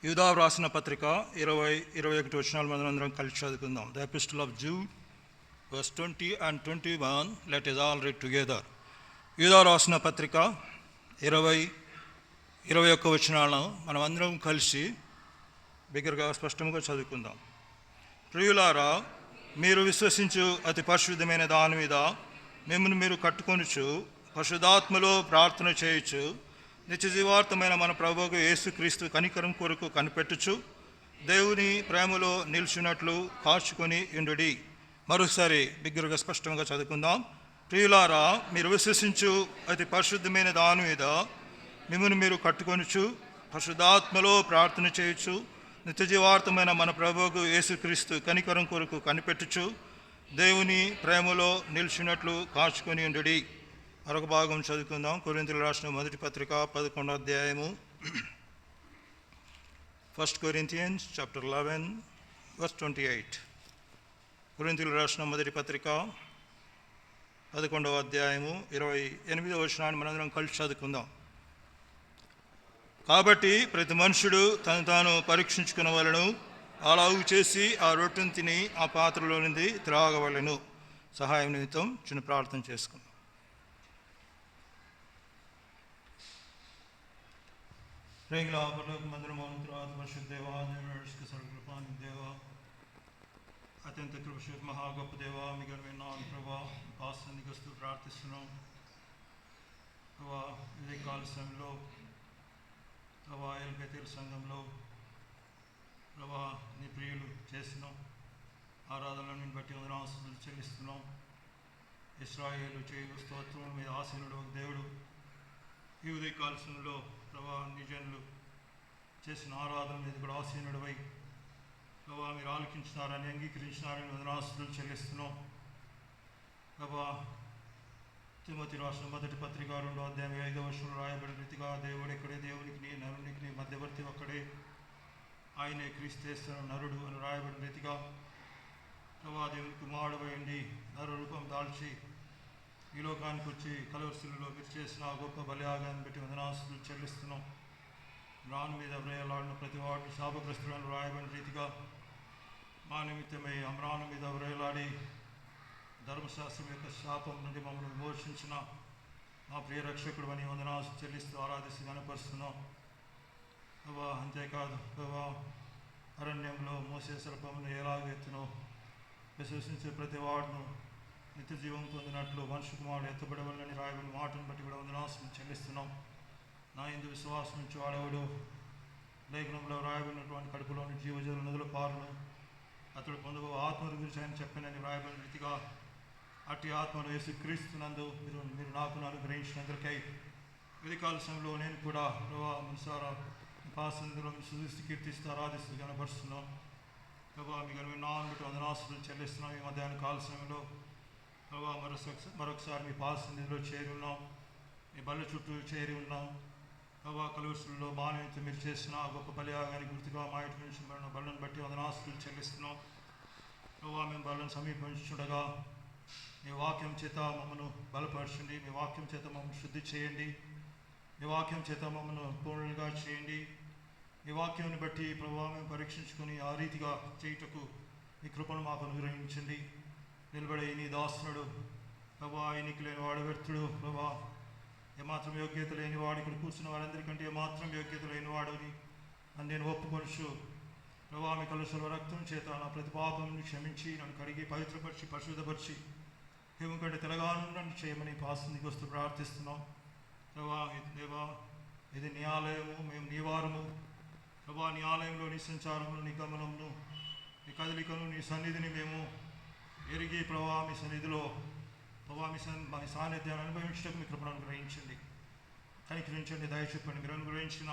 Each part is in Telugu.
యూదా వ్రాసిన పత్రిక 21 వచనాలు మనందరం కలిసి చదువుకుందాం. The ఎపిస్టిల్ of Jude verse 20 and 21. Let us all read together. యూదా వ్రాసిన పత్రిక 21 వచనాలను మనం అందరం కలిసి బిగ్గరగా స్పష్టంగా చదువుకుందాం. ప్రియులారా, మీరు విశ్వసించు అతి పరిశుద్ధమైన దాని మీద మిమ్మల్ని మీరు కట్టుకొనుచు పరిశుద్ధాత్మలో ప్రార్థన చేయొచ్చు నిత్య జీవార్థమైన మన ప్రభువుకు యేసుక్రీస్తు కనికరం కొరకు కనిపెట్టుచు దేవుని ప్రేమలో నిలిచినట్లు కాచుకొని ఉండుడి. మరోసారి బిగ్గరగా స్పష్టంగా చదువుకుందాం. ప్రియులారా, మీరు విశ్వసించు అతి పరిశుద్ధమైన దాని మీద మిమ్మల్ని మీరు కట్టుకొనుచు పరిశుద్ధాత్మలో ప్రార్థన చేయొచ్చు నిత్య జీవార్థమైన మన ప్రభువుకు యేసుక్రీస్తు కనికరం కొరకు కనిపెట్టుచు దేవుని ప్రేమలో నిలిచినట్లు కాచుకొని ఉండుడి. మరొక భాగం చదువుకుందాం. కొరింథీయులకు రాసిన మొదటి పత్రిక 11వ అధ్యాయము. 1 Corinthians chapter 11 verse 28. కొరింథీయులకు రాసిన మొదటి పత్రిక 11వ అధ్యాయము 28వ వచనాన్ని మనందరం కలిసి చదువుకుందాం. కాబట్టి ప్రతి మనుషుడు తను తాను పరీక్షించుకునవలెను, అలాగు చేసి ఆ రొట్టెను తిని ఆ పాత్రలో నుండి త్రాగవలెను. సహాయం నిమిత్తం చిన్న ప్రార్థన చేసుకుందాం. ప్రేమల పరలోక మందిరమౌన తర్వాత పరిశుద్ధ దేవా, నడుచుకు సర్వకృపాని దేవా, అత్యంత కృప మహా గొప్ప దేవా, మీ ఘనమైన నామమున ప్రభువా పాసన్నిధికి వస్తూ ప్రార్థిస్తున్నాం. ప్రభువా, ఇదే కాల సమయంలో ప్రభువా ఎల్బెతేల్ సంఘంలో ప్రభువా నీ ప్రియులు చేసిన ఆరాధనలను బట్టి వందనాలు చెల్లిస్తున్నాం. ఇశ్రాయేలు చేయు స్తోత్రం మీద ఆసీనుడు ఒక దేవుడు. ఈ ఉదయకాల సమయంలో ప్రభా నీ జనులు చేసిన ఆరాధన మీద కూడా ఆసీనుడివై ప్రభా మీరు ఆలకించినారని అంగీకరించినారని వందనాలు చెల్లిస్తున్నాం. ప్రభా తిమోతి రాసిన మొదటి పత్రిక 2వ అధ్యాయం 5వ వచనంలో రాయబడిన రీతిగా దేవుడు ఎక్కడే, దేవునికి నరునికి మధ్యవర్తి ఒక్కడే, ఆయనే క్రీస్తు నరుడు అని రాయబడిన రీతిగా ప్రభా దేవునికి కుమారుడై ఉండి నరు రూపం దాల్చి ఈ లోకానికి వచ్చి కలవరిశిలలో మీరు చేసిన ఆ గొప్ప బలియాగాన్ని బట్టి వందనాలు చెల్లిస్తున్నాం. రాను మీద వ్రేలాడిన ప్రతి వాడిని శాపగ్రస్తులను రాయబడిన రీతిగా మా నిమిత్తమై అమ్రాను మీద వ్రేలాడి ధర్మశాస్త్రం యొక్క శాపం నుండి మమ్మల్ని విమోచించిన మా ప్రియ రక్షకుడు అని వందనాలు చెల్లిస్తూ ఆరాధిస్తూ కనపరుస్తున్నాం. ప్రభా అంతేకాదు ప్రభా అరణ్యంలో మోసే సర్పమును ఎలాగెత్తునో విశ్వసించే ప్రతి వాడును నిత్య జీవం పొందినట్లు మనుషు కుమారుడు ఎత్తబడవలని రాయబడిన మాటను బట్టి కూడా వందనాలు చెల్లిస్తున్నాం. నా యందు విశ్వాసం నుంచి వాడేవాడు లేఖనంలో రాయబడినటువంటి కడుపులోని జీవజల నదుల పారును అతడు పొందబో ఆత్మను గురించి ఆయన చెప్పినని రాయబడిన రీతిగా అట్టి ఆత్మను యేసుక్రీస్తునందు మీరు నాకు అనుగ్రహించినందుకై ఉదయకాల సమయంలో నేను కూడా ప్రభా మనసారా పాసందులో సుదృష్టి కీర్తిస్తూ ఆరాధిస్తూ కనపరుస్తున్నాం. ప్రభా మీ ఘనమైన నామమున బట్టి వందనాలు చెల్లిస్తున్నాం. ఈ మధ్యాహ్న కాల సమయంలో ప్రభా మరొకసారి మీ పాసందిలో చేరి ఉన్నాం, మీ బల్ల చుట్టూ చేరి ఉన్నాం. ప్రభా కలువరిశిలలో మానవీయత మీరు చేసిన గొప్ప బలియాగానికి గుర్తుగా మా ఇంటి నుంచి బలను బట్టి వందనాలు చెల్లిస్తున్నాం. ప్రభా మేము బలను సమీపించుండగా మీ వాక్యం చేత మమ్మల్ని బలపరచండి, మీ వాక్యం చేత మమ్మల్ని శుద్ధి చేయండి, మీ వాక్యం చేత మమ్మల్ని పూర్ణులుగా చేయండి. మీ వాక్యాన్ని బట్టి ప్రభా మేము పరీక్షించుకొని ఆ రీతిగా చేయుటకు మీ కృపను మాకు అనుగ్రహించండి. నిలబడే నీ దాసునుడు ప్రభా ఎన్నిక లేని వాడు వ్యర్థుడు ప్రభా, ఏమాత్రం యోగ్యత లేని వాడు ఇక్కడ కూర్చున్న వారందరికంటే ఏమాత్రం యోగ్యత లేని వాడుని అని నేను ఒప్పుకొనుచు ప్రభా మీ కలుషల రక్తం చేత నా ప్రతి పాపంని క్షమించి నన్ను కడిగి పవిత్రపరిచి పరిశుద్ధపరిచి హిమం కంటే తెలంగాణ చేయమని పాసందికి వస్తూ ప్రార్థిస్తున్నాం. ప్రభా దేవా, ఇది నీ ఆలయము, మేము నీ వారము ప్రభా. నీ ఆలయంలో నీ సంచారమును, నీ గమనమును, నీ కదలికను, నీ సన్నిధిని మేము ఎరిగి ప్రభా మీ సన్నిధిలో ప్రభా మీ సాన్నిధ్యాన్ని అనుభవించడానికి మీ కృపను అనుగ్రహించండి, కనికరించండి, దయ చెప్పండి. మీరు అనుగ్రహించిన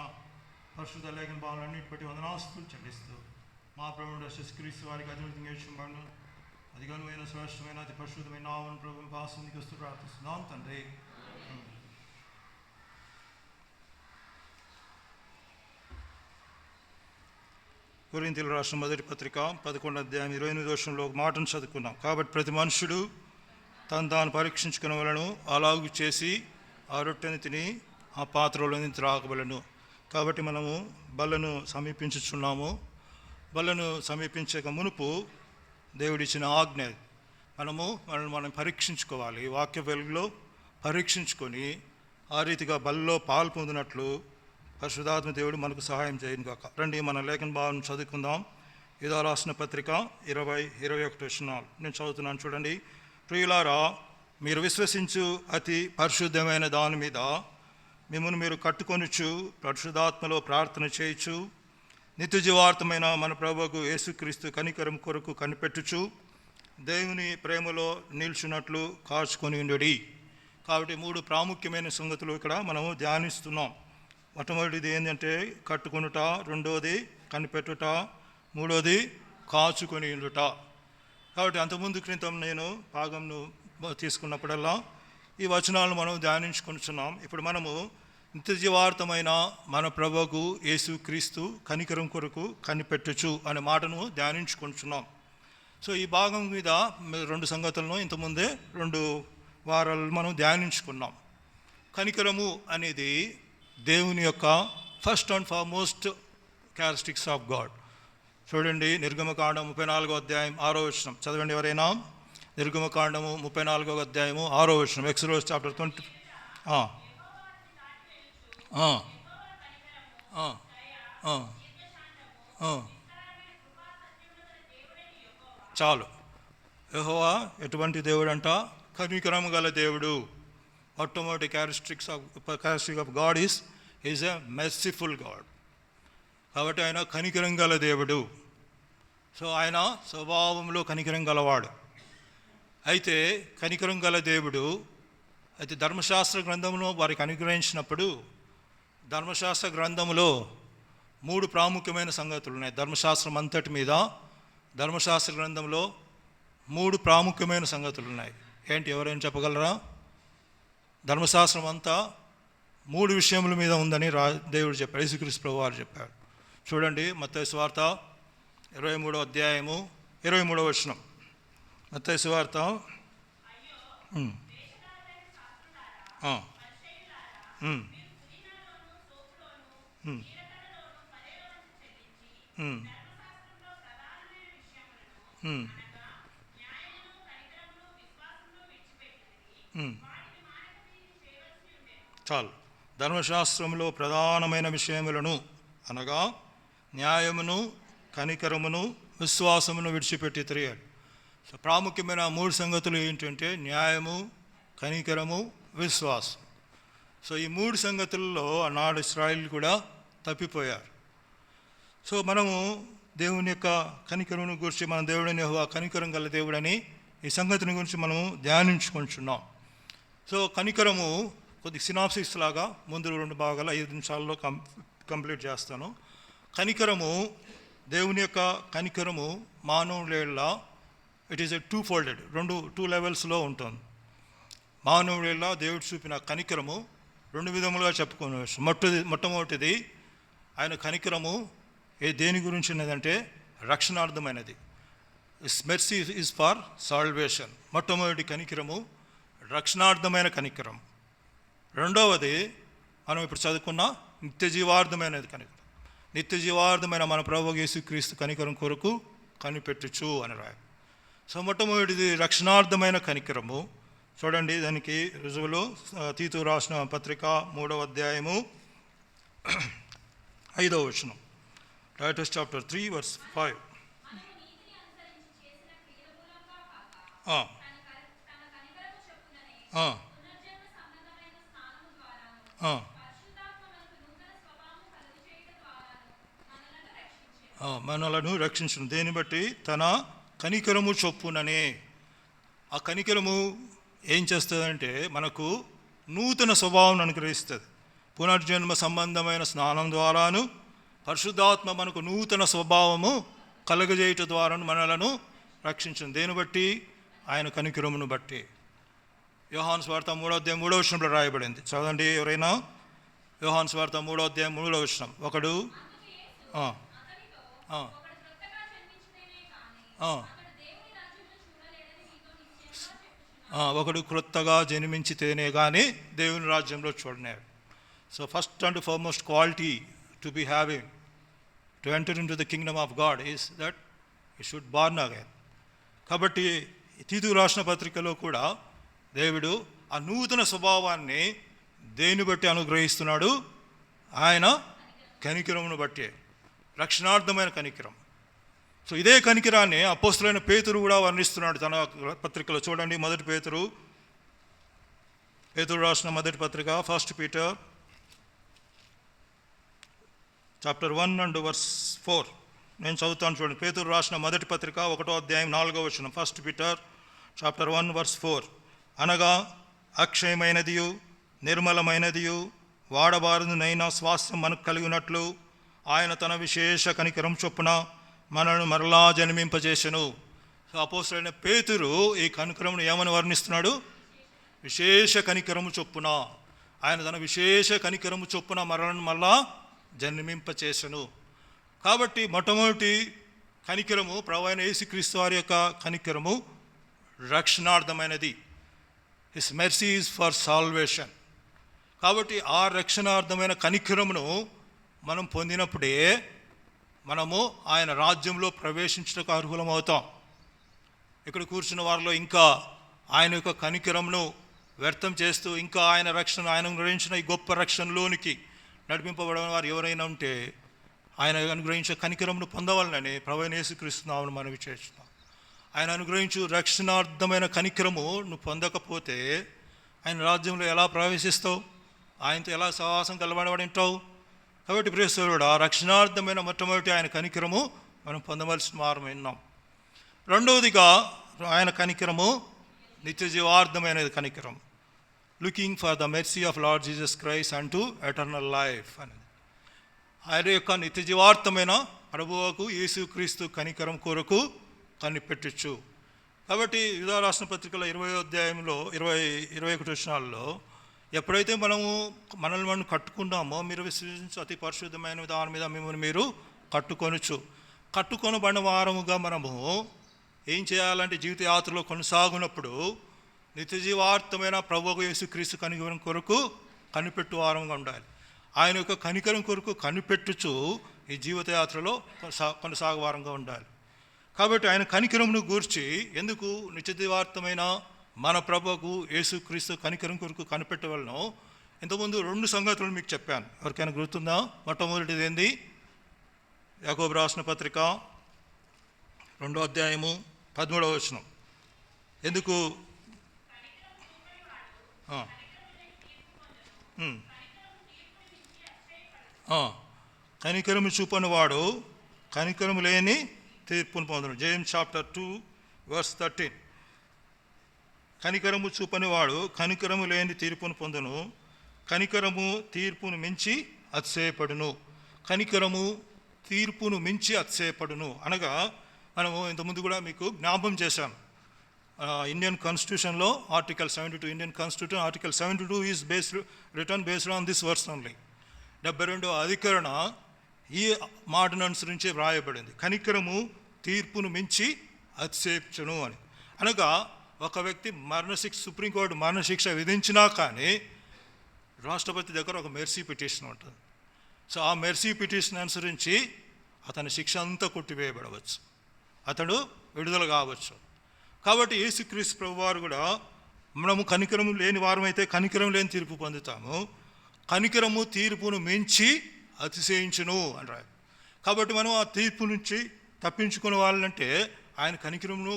పరిశుద్ధ లేఖన భావాలన్నిటి బట్టి వందనాలు చెల్లిస్తూ మా ప్రభువును యేసుక్రీస్తు వారికి అభివృద్ధి చేయించబడిన అధికమైన శ్రేష్టమైన అతి పరిశుద్ధమైన నామమున ప్రభు పాసందికి వస్తూ ప్రార్థిస్తున్నాం తండ్రి. కొరింథీయులకు రాసిన మొదటి పత్రిక 11వ అధ్యాయం 28వ వచనంలో ఒక మాటను చదువుకున్నాం. కాబట్టి ప్రతి మనుషుడు తను తాను పరీక్షించుకునవలెను, అలాగు చేసి ఆ రొట్టెను తిని ఆ పాత్రలోని త్రాగవలెను. కాబట్టి మనము బల్లను సమీపించుచున్నాము. బల్లను సమీపించక మునుపు దేవుడిచ్చిన ఆజ్ఞ, మనం పరీక్షించుకోవాలి. వాక్య వెలుగులో పరీక్షించుకొని ఆ రీతిగా బల్లో పాలు పొందినట్లు పరిశుద్ధాత్మ దేవుడు మనకు సహాయం చేయను కాక. రండి మన లేఖన భావం చదువుకుందాం. ఇదో రాసిన పత్రిక 20:21 వచనాలు నేను చదువుతున్నాను, చూడండి. ప్రియులారా, మీరు విశ్వసించు అతి పరిశుద్ధమైన దాని మీద మిమ్మల్ని మీరు కట్టుకొనుచు పరిశుద్ధాత్మలో ప్రార్థన చేయొచ్చు, నిత్య జీవార్థమైన మన ప్రభువుకు యేసుక్రీస్తు కనికరం కొరకు కనిపెట్టుచు దేవుని ప్రేమలో నిల్చున్నట్లు కాచుకొని ఉండుడి. కాబట్టి 3 ప్రాముఖ్యమైన సంగతులు ఇక్కడ మనము ధ్యానిస్తున్నాం. మొట్టమొదటిది ఏంటంటే కట్టుకొనుట, రెండవది కనిపెట్టుట, మూడవది కాచుకొని ఉండుట. కాబట్టి అంతకుముందు క్రితం నేను భాగంను తీసుకున్నప్పుడల్లా ఈ వచనాలను మనం ధ్యానించుకుంటున్నాం. ఇప్పుడు మనము నిత్య జీవార్థమైన మన ప్రభువుకు యేసుక్రీస్తు కనికరం కొరకు కనిపెట్టుచు అనే మాటను ధ్యానించుకుంటున్నాం. సో ఈ భాగం మీద 2 సంగతులను ఇంతకుముందే 2 వారాలు మనం ధ్యానించుకున్నాం. కనికరము అనేది దేవుని యొక్క first and foremost characteristics of God. చూడండి, నిర్గమకాండం 34వ అధ్యాయం 6వ వచనం చదవండి ఎవరైనా. నిర్గమకాండము 34వ అధ్యాయము 6వ వచనం, ఎక్సోడస్ చాప్టర్ 20. చాలు. యెహోవా ఎటువంటి దేవుడు అంట? కనికరము గల దేవుడు. మొట్టమొదటి characteristic of God is a merciful God. కాబట్టి ఆయన కనికరం గల దేవుడు. సో ఆయన స్వభావంలో కనికరం గలవాడు. అయితే కనికరం గల దేవుడు అయితే ధర్మశాస్త్ర గ్రంథంలో వారికి అనుగ్రహించినప్పుడు ధర్మశాస్త్ర గ్రంథంలో 3 ప్రాముఖ్యమైన సంగతులు ఉన్నాయి. ధర్మశాస్త్రం అంతటి మీద ధర్మశాస్త్ర గ్రంథంలో 3 ప్రాముఖ్యమైన సంగతులు ఉన్నాయి. ఏంటి, ఎవరైనా చెప్పగలరా? ధర్మశాస్త్రం అంతా 3 విషయముల మీద ఉందని దేవుడు చెప్పాడు, యేసుక్రీస్తు ప్రభువారు చెప్పాడు. చూడండి, మత్తయి సువార్త 23వ అధ్యాయము 23వ వచనం. మత్తయి సువార్త చాలు. ధర్మశాస్త్రంలో ప్రధానమైన విషయములను అనగా న్యాయమును, కనికరమును, విశ్వాసమును విడిచిపెట్టి తిరిగాడు. సో ప్రాముఖ్యమైన 3 సంగతులు ఏంటంటే న్యాయము, కనికరము, విశ్వాసం. సో ఈ 3 సంగతుల్లో ఆనాడు ఇశ్రాయేలు కూడా తప్పిపోయారు. సో మనము దేవుని యొక్క కనికరమును గురించి, మన దేవుడిని యెహోవా కనికరం గల దేవుడని ఈ సంగతిని గురించి మనము ధ్యానించుకుంటున్నాం. సో కనికరము కొద్ది సినాప్సిస్ లాగా ముందు 2 భాగాలు 5 నిమిషాల్లో కంప్లీట్ చేస్తాను. కనికరము, దేవుని యొక్క కనికరము మానవుల ఇట్ ఈస్ ఎ 2-folded, 2 లెవెల్స్లో ఉంటుంది. మానవుల దేవుడు చూపిన కనికరము 2 విధములుగా చెప్పుకోవచ్చు. మొట్టమొదటిది ఆయన కనికరము దేని గురించి ఉన్నదంటే రక్షణార్థమైనది. Mercy is for salvation. మొట్టమొదటి కనికరము రక్షణార్థమైన కనికరం. రెండవది మనం ఇప్పుడు చదువుకున్న నిత్య జీవార్థమైనది కనికరం. నిత్య జీవార్థమైన మన ప్రభువు యేసుక్రీస్తు కనికరం కొరకు కనిపెట్టుచు అని రాయ. సో మొట్టమొదటిది రక్షణార్థమైన కనికరము. చూడండి, దానికి రుజువులు తీతు రాసిన పత్రిక 3వ అధ్యాయము 5వ వచనం. Titus chapter 3 verse 5. మనలను రక్షించును. దేని బట్టి? తన కనికరము చొప్పుననే. ఆ కనికరము ఏం చేస్తుందంటే మనకు నూతన స్వభావం అనుగ్రహిస్తుంది. పునర్జన్మ సంబంధమైన స్నానం ద్వారాను పరిశుద్ధాత్మ మనకు నూతన స్వభావము కలగజేయట ద్వారా మనలను రక్షించును. దేని బట్టి? ఆయన కనికరమును బట్టి. యోహాను సువార్త 3వ అధ్యాయం 3వ వచనంలో రాయబడింది. చదవండి ఎవరైనా. యోహాను సువార్త 3వ అధ్యాయం 3వ వచనం. ఒకడు క్రొత్తగా జన్మించితేనే కానీ దేవుని రాజ్యంలో చూడలేడు. So first and foremost quality to be having, to enter into the kingdom of God is that he should born again. కాబట్టి తీతు రాసిన పత్రికలో కూడా దేవుడు ఆ నూతన స్వభావాన్ని దేన్ని బట్టి అనుగ్రహిస్తున్నాడు? ఆయన కనికరమును బట్టి, రక్షణార్థమైన కనికరం. సో ఇదే కనికరాన్ని అపోస్తలుడైన పేతురు కూడా వర్ణిస్తున్నాడు తన పత్రికలో. చూడండి, పేతురు రాసిన మొదటి పత్రిక, 1 Peter chapter 1 and verse 4. నేను చదువుతాను, చూడండి. పేతురు రాసిన మొదటి పత్రిక 1వ అధ్యాయం 4వ వచనం. 1 Peter chapter 1 verse 4. అనగా అక్షయమైనదియు నిర్మలమైనదియు వాడబారదునైన స్వాస్థ్యం మనకు కలిగినట్లు ఆయన తన విశేష కనికరం చొప్పున మనను మరలా జన్మింపజేసెను. అపోస్తలుడైన పేతురు ఈ కనికరమును ఏమని వర్ణిస్తున్నాడు? విశేష కనికరము చొప్పున, ఆయన తన విశేష కనికరము చొప్పున మనలను మరలా జన్మింపచేసెను. కాబట్టి మొట్టమొదటి కనికరము ప్రభువైన యేసుక్రీస్తు వారి యొక్క కనికరము రక్షణార్థమైనది. His mercy is for salvation. కాబట్టి ఆ రక్షణార్థమైన కనికరమును మనం పొందినప్పుడే మనము ఆయన రాజ్యంలో ప్రవేశించడానికి అర్హులం అవుతాం. ఇక్కడ కూర్చున్న వారిలో ఇంకా ఆయన యొక్క కనికరమును వ్యర్థం చేస్తూ ఇంకా ఆయన రక్షణ, ఆయన అనుగ్రహించిన ఈ గొప్ప రక్షణలోనికి నడిపింపబడిన వారు ఎవరైనా ఉంటే ఆయన అనుగ్రహించిన కనికరమును పొందవాలని ప్రభువైన యేసుక్రీస్తు నామమున మనవి చేస్తున్నాం. ఆయన అనుగ్రహించు రక్షణార్థమైన కనికరము నువ్వు పొందకపోతే ఆయన రాజ్యంలో ఎలా ప్రవేశిస్తావు? ఆయనతో ఎలా సహవాసం కలబడబడి ఉంటావు? కాబట్టి ప్రియ సోదరుడా, రక్షణార్థమైన మొట్టమొదటి ఆయన కనికరము మనం పొందవలసిన వారమై ఉన్నాం. రెండవదిగా ఆయన కనికరము నిత్య జీవార్థమైన కనికరం. Looking for the mercy of lord Jesus Christ and to eternal life అనేది ఆయన యొక్క నిత్య జీవార్థమైన ప్రభువుకు యేసుక్రీస్తు కనికరం కొరకు కనిపెట్టచ్చు. కాబట్టి యూదా రాసిన పత్రికల 20వ అధ్యాయంలో 21 వచనాల్లో ఎప్పుడైతే మనల్ని మనం కట్టుకుంటామో, మీరు విశ్వసించు అతి పరిశుద్ధమైన దాని మీద మిమ్మల్ని మీరు కట్టుకొనచ్చు. కట్టుకొనబడిన వారముగా మనము ఏం చేయాలంటే జీవిత యాత్రలో కొనసాగునప్పుడు నిత్య జీవార్థమైన ప్రభువు యేసుక్రీస్తు కనికరం కొరకు కనిపెట్టు వారంగా ఉండాలి. ఆయన యొక్క కనికరం కొరకు కనిపెట్టుచు ఈ జీవిత యాత్రలో కొనసాగు వారంగా ఉండాలి. కాబట్టి ఆయన కనికరమును గూర్చి ఎందుకు నిత్య జీవార్థమైన మన ప్రభువుకు యేసుక్రీస్తు కనికరం కొరకు కనిపెట్టవలనో ఇంతకుముందు 2 సంగతులు మీకు చెప్పాను. ఎవరికైనా గుర్తుందా? మొట్టమొదటిది ఏంది? యాకోబు రాసిన పత్రిక 2వ అధ్యాయము 13వ వచనం. ఎందుకు కనికరము చూపని వాడు కనికరము లేని తీర్పును పొందును. James chapter 2 verse 13. కనికరము చూపని వాడు కనికరము లేని తీర్పును పొందును, కనికరము తీర్పును మించి అతిశయపడును. కనికరము తీర్పును మించి అతిశయపడును అనగా మనము ఇంతకుముందు కూడా మీకు జ్ఞాపకం చేశాం. ఇండియన్ కాన్స్టిట్యూషన్లో article 72, Indian constitution article 72 is based on this verse only. 72వ అధికరణ ఈ మాటను అనుసరించి వ్రాయబడింది. కనికరము తీర్పును మించి అతిశయించును అని. అనగా ఒక వ్యక్తి సుప్రీంకోర్టు మరణశిక్ష విధించినా కానీ రాష్ట్రపతి దగ్గర ఒక మెర్సీ పిటిషన్ ఉంటుంది. సో ఆ మెర్సీ పిటిషన్ అనుసరించి అతని శిక్ష అంతా కొట్టివేయబడవచ్చు, అతడు విడుదల కావచ్చు. కాబట్టి యేసుక్రీస్తు ప్రభువారు కూడా మనము కనికరము లేని వారమైతే కనికరం లేని తీర్పు పొందుతాము, కనికరము తీర్పును మించి అతిశయించును అంటారు. కాబట్టి మనం ఆ తీర్పు నుంచి తప్పించుకునే వాళ్ళంటే ఆయన కనికరమును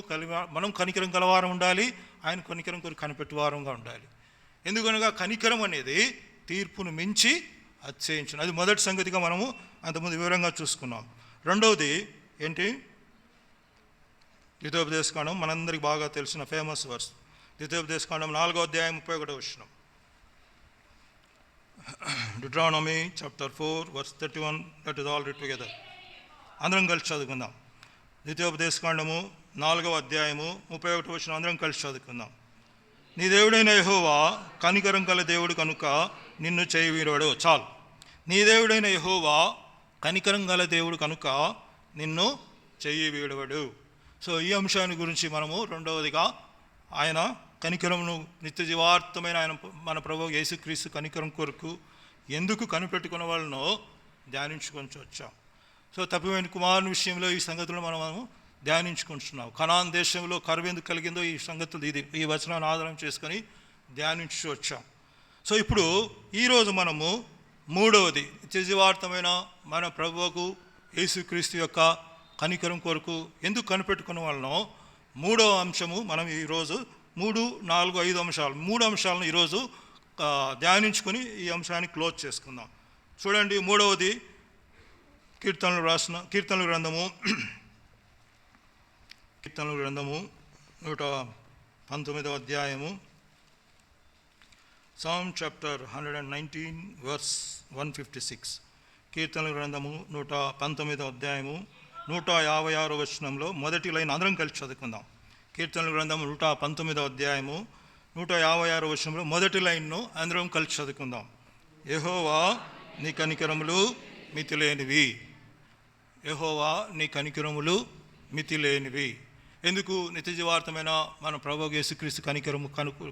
మనం కనికరం కలవారం ఉండాలి, ఆయన కనికరం కొరకు కనిపెట్టువారంగా ఉండాలి. ఎందుకనగా కనికరం అనేది తీర్పును మించి అతిశయించును. అది మొదటి సంగతిగా మనము అంతకుముందు వివరంగా చూసుకున్నాం. రెండవది ఏంటి? ద్వితీయోపదేశకాండం మనందరికి బాగా తెలిసిన ఫేమస్ వర్స్. ద్వితీయోపదేశకాండం 4వ అధ్యాయం 31వ వచనం. Deuteronomy chapter 4 verse 31. Let us all read together. అందరం కలిసి చదువుకుందాం. ద్వితీయోపదేశకాండము 4వ అధ్యాయము 31వ వచనం అందరం కలిసి చదువుకుందాం. నీ దేవుడైన యెహోవా కనికరం గల దేవుడు కనుక నిన్ను చేయి వీడవాడు. చాలు. నీ దేవుడైన యెహోవా కనికరం గల దేవుడు కనుక నిన్ను చెయ్యి వీడవాడు. సో ఈ అంశాన్ని గురించి మనము రెండవదిగా ఆయన కనికరమును నిత్య జీవార్థమైన ఆయన మన ప్రభువు యేసుక్రీస్తు కనికరం కొరకు ఎందుకు కనిపెట్టుకున్న వాళ్ళనో ధ్యానించుకొని వచ్చాం. సో తప్పిపోయిన కుమారుని విషయంలో ఈ సంగతులు మనము ధ్యానించుకుంటున్నాం. కనాన్ దేశంలో కరువు ఎందుకు కలిగిందో ఈ సంగతులు ఈ వచనాన్ని ఆధారం చేసుకొని ధ్యానించు వచ్చాం. సో ఇప్పుడు ఈరోజు మనము మూడవది నిత్యజీవార్థమైన మన ప్రభువుకు యేసుక్రీస్తు యొక్క కనికరం కొరకు ఎందుకు కనిపెట్టుకున్న వాళ్ళనో మూడవ అంశము మనం ఈరోజు 3, 4, 5 అంశాలు 3 అంశాలను ఈరోజు ధ్యానించుకొని ఈ అంశాన్ని క్లోజ్ చేసుకుందాం. చూడండి, మూడవది కీర్తనల గ్రంథము 119వ అధ్యాయము, Psalm chapter 119 verse 156. కీర్తనల గ్రంథము 119వ అధ్యాయము 156వ వచనంలో మొదటి లైన్ అందరం కలిసి చదువుకుందాం. కీర్తనల గ్రంథము 119వ అధ్యాయము 156వ వచనంలో మొదటి లైన్ను అందరం కలిసి చదువుకుందాం. యెహోవా నీ కనికరములు మితిలేనివి. యెహోవా నీ కనికరములు మితిలేనివి. ఎందుకు నిత్యజీవార్థమైన మన ప్రభువు యేసుక్రీస్తు కనికరము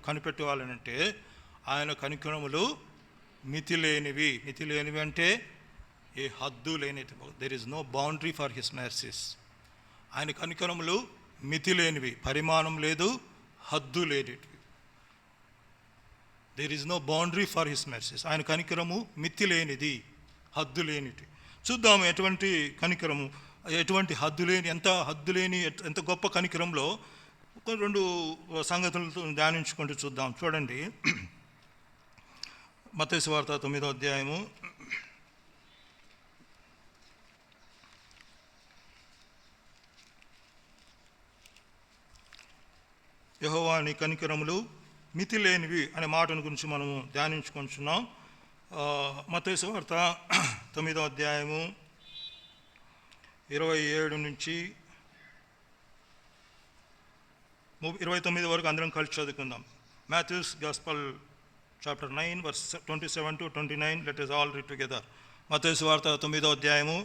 కనిపెట్టేవాళ్ళనంటే ఆయన కనికరములు మితిలేనివి. మితిలేనివి అంటే ఏ హద్దు లేనిది. There is no boundary for his mercies. ఆయన కనికరములు మితిలేనివి, పరిమాణం లేదు, హద్దు లేనివి. There is no boundary for his mercies. ఆయన కనికరము మితి లేనిది, హద్దు లేనిది. చూద్దాము ఎటువంటి కనికరము, ఎటువంటి హద్దు లేని, ఎంత గొప్ప కనికరంలో 2 సంగతులతో ధ్యానించుకుంటూ చూద్దాం. చూడండి, మత్తయి సువార్త 9వ అధ్యాయము యెహోవా నీ కనికరములు మితి లేనివి అనే మాటను గురించి మనము ధ్యానించుకుంటున్నాం. మత్తయి సువార్త 9వ అధ్యాయము 27 నుంచి 29 వరకు అందరం కలిసి చదువుకుందాం. Matthew's gospel chapter 9 verse 27 to 29. Let us all read together. మత్తయి సువార్త 9వ అధ్యాయము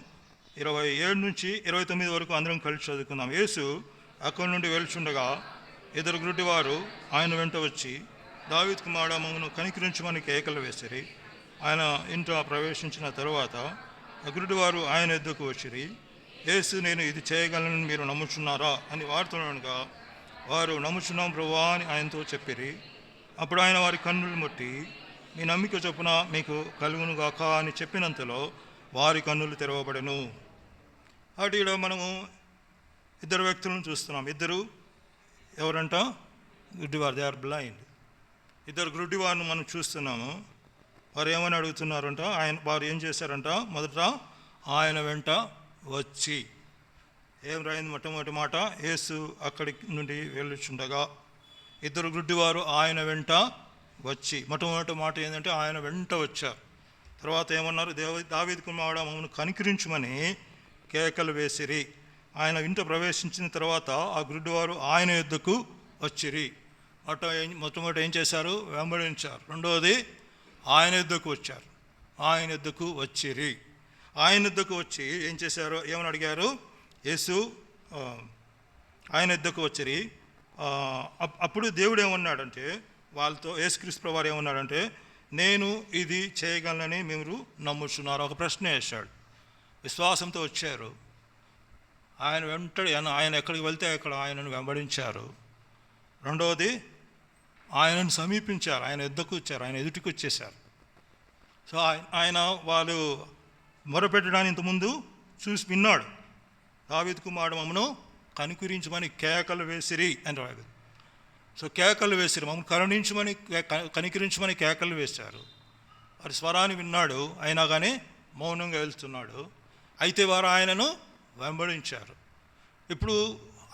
27 నుంచి 29 వరకు అందరం కలిసి చదువుకుందాం. యేసు అక్కడి నుండి వెళ్చుండగా 2 గుడ్డివారు ఆయన వెంట వచ్చి, దావీదు కుమారుడా మమ్మను కనికరించమని కేకలు వేసిరి. ఆయన ఇంట ప్రవేశించిన తరువాత ఆ గుడ్డివారు ఆయన ఎద్దుకు వచ్చిరి. యేసు నేను ఇది చేయగలనని మీరు నమ్ముచున్నారా అని వారితో అనగా, వారు నమ్ముచున్నాం ప్రభువా అని ఆయనతో చెప్పిరి. అప్పుడు ఆయన వారి కన్నులు ముట్టి, మీ నమ్మిక చొప్పున మీకు కలుగును గాక అని చెప్పినంతలో వారి కన్నులు తెరవబడెను. అటు ఇక్కడ మనము 2 వ్యక్తులను చూస్తున్నాం. ఇద్దరు ఎవరంట? గుడ్డివారు. They are blind. 2 గుడ్డివారిని మనం చూస్తున్నాము. వారు ఏమని అడుగుతున్నారంట? వారు ఏం చేశారంట? మొదట ఆయన వెంట వచ్చి, ఏం రాయింది మొట్టమొదటి మాట? యేసు అక్కడి నుండి వెళ్ళుచుండగా 2 గుడ్డివారు ఆయన వెంట వచ్చి. మొట్టమొదటి మాట ఏంటంటే ఆయన వెంట వచ్చారు. తర్వాత ఏమన్నారు? దావీదు కుమారుడా మమ్మల్ని కనికరించమని కేకలు వేసిరి. ఆయన ఇంట ప్రవేశించిన తర్వాత ఆ గుడ్డివారు ఆయన యొద్దకు వచ్చిరి. మొట్టమొదటి ఏం చేశారు? వెంబడించారు. రెండవది ఆయన యొద్దకు వచ్చారు. ఆయన యొద్దకు వచ్చిరి. ఆయన యొద్దకు వచ్చి ఏం చేశారు? ఏమని అడిగారు? యేసు ఆయన యొద్దకు వచ్చిరి. అప్పుడు దేవుడు ఏమన్నాడంటే వాళ్ళతో, యేసుక్రీస్తు ప్రభువారు ఏమన్నాడంటే, నేను ఇది చేయగలనని మీరు నమ్ముచున్నారు. ఒక ప్రశ్న వేశాడు. విశ్వాసంతో వచ్చారు. ఆయన ఆయన ఎక్కడికి వెళ్తే అక్కడ ఆయనను వెంబడించారు. రెండవది ఆయనను సమీపించారు, ఆయన ఎద్దకు వచ్చారు, ఆయన ఎదుటికి వచ్చేసారు. సో ఆయన వాళ్ళు మొరపెట్టడానికి ఇంతకుముందు చూసి విన్నాడు. దావీదు కుమారుడు మమ్మను కనికరించమని కేకలు వేసిరి అని రాదు. సో కేకలు వేసిరి, మమ్మల్ని కనికరించమని కేకలు వేశారు. వారి స్వరాన్ని విన్నాడు, అయినా కానీ మౌనంగా వెళ్తున్నాడు. అయితే వారు ఆయనను వెంబడించారు. ఇప్పుడు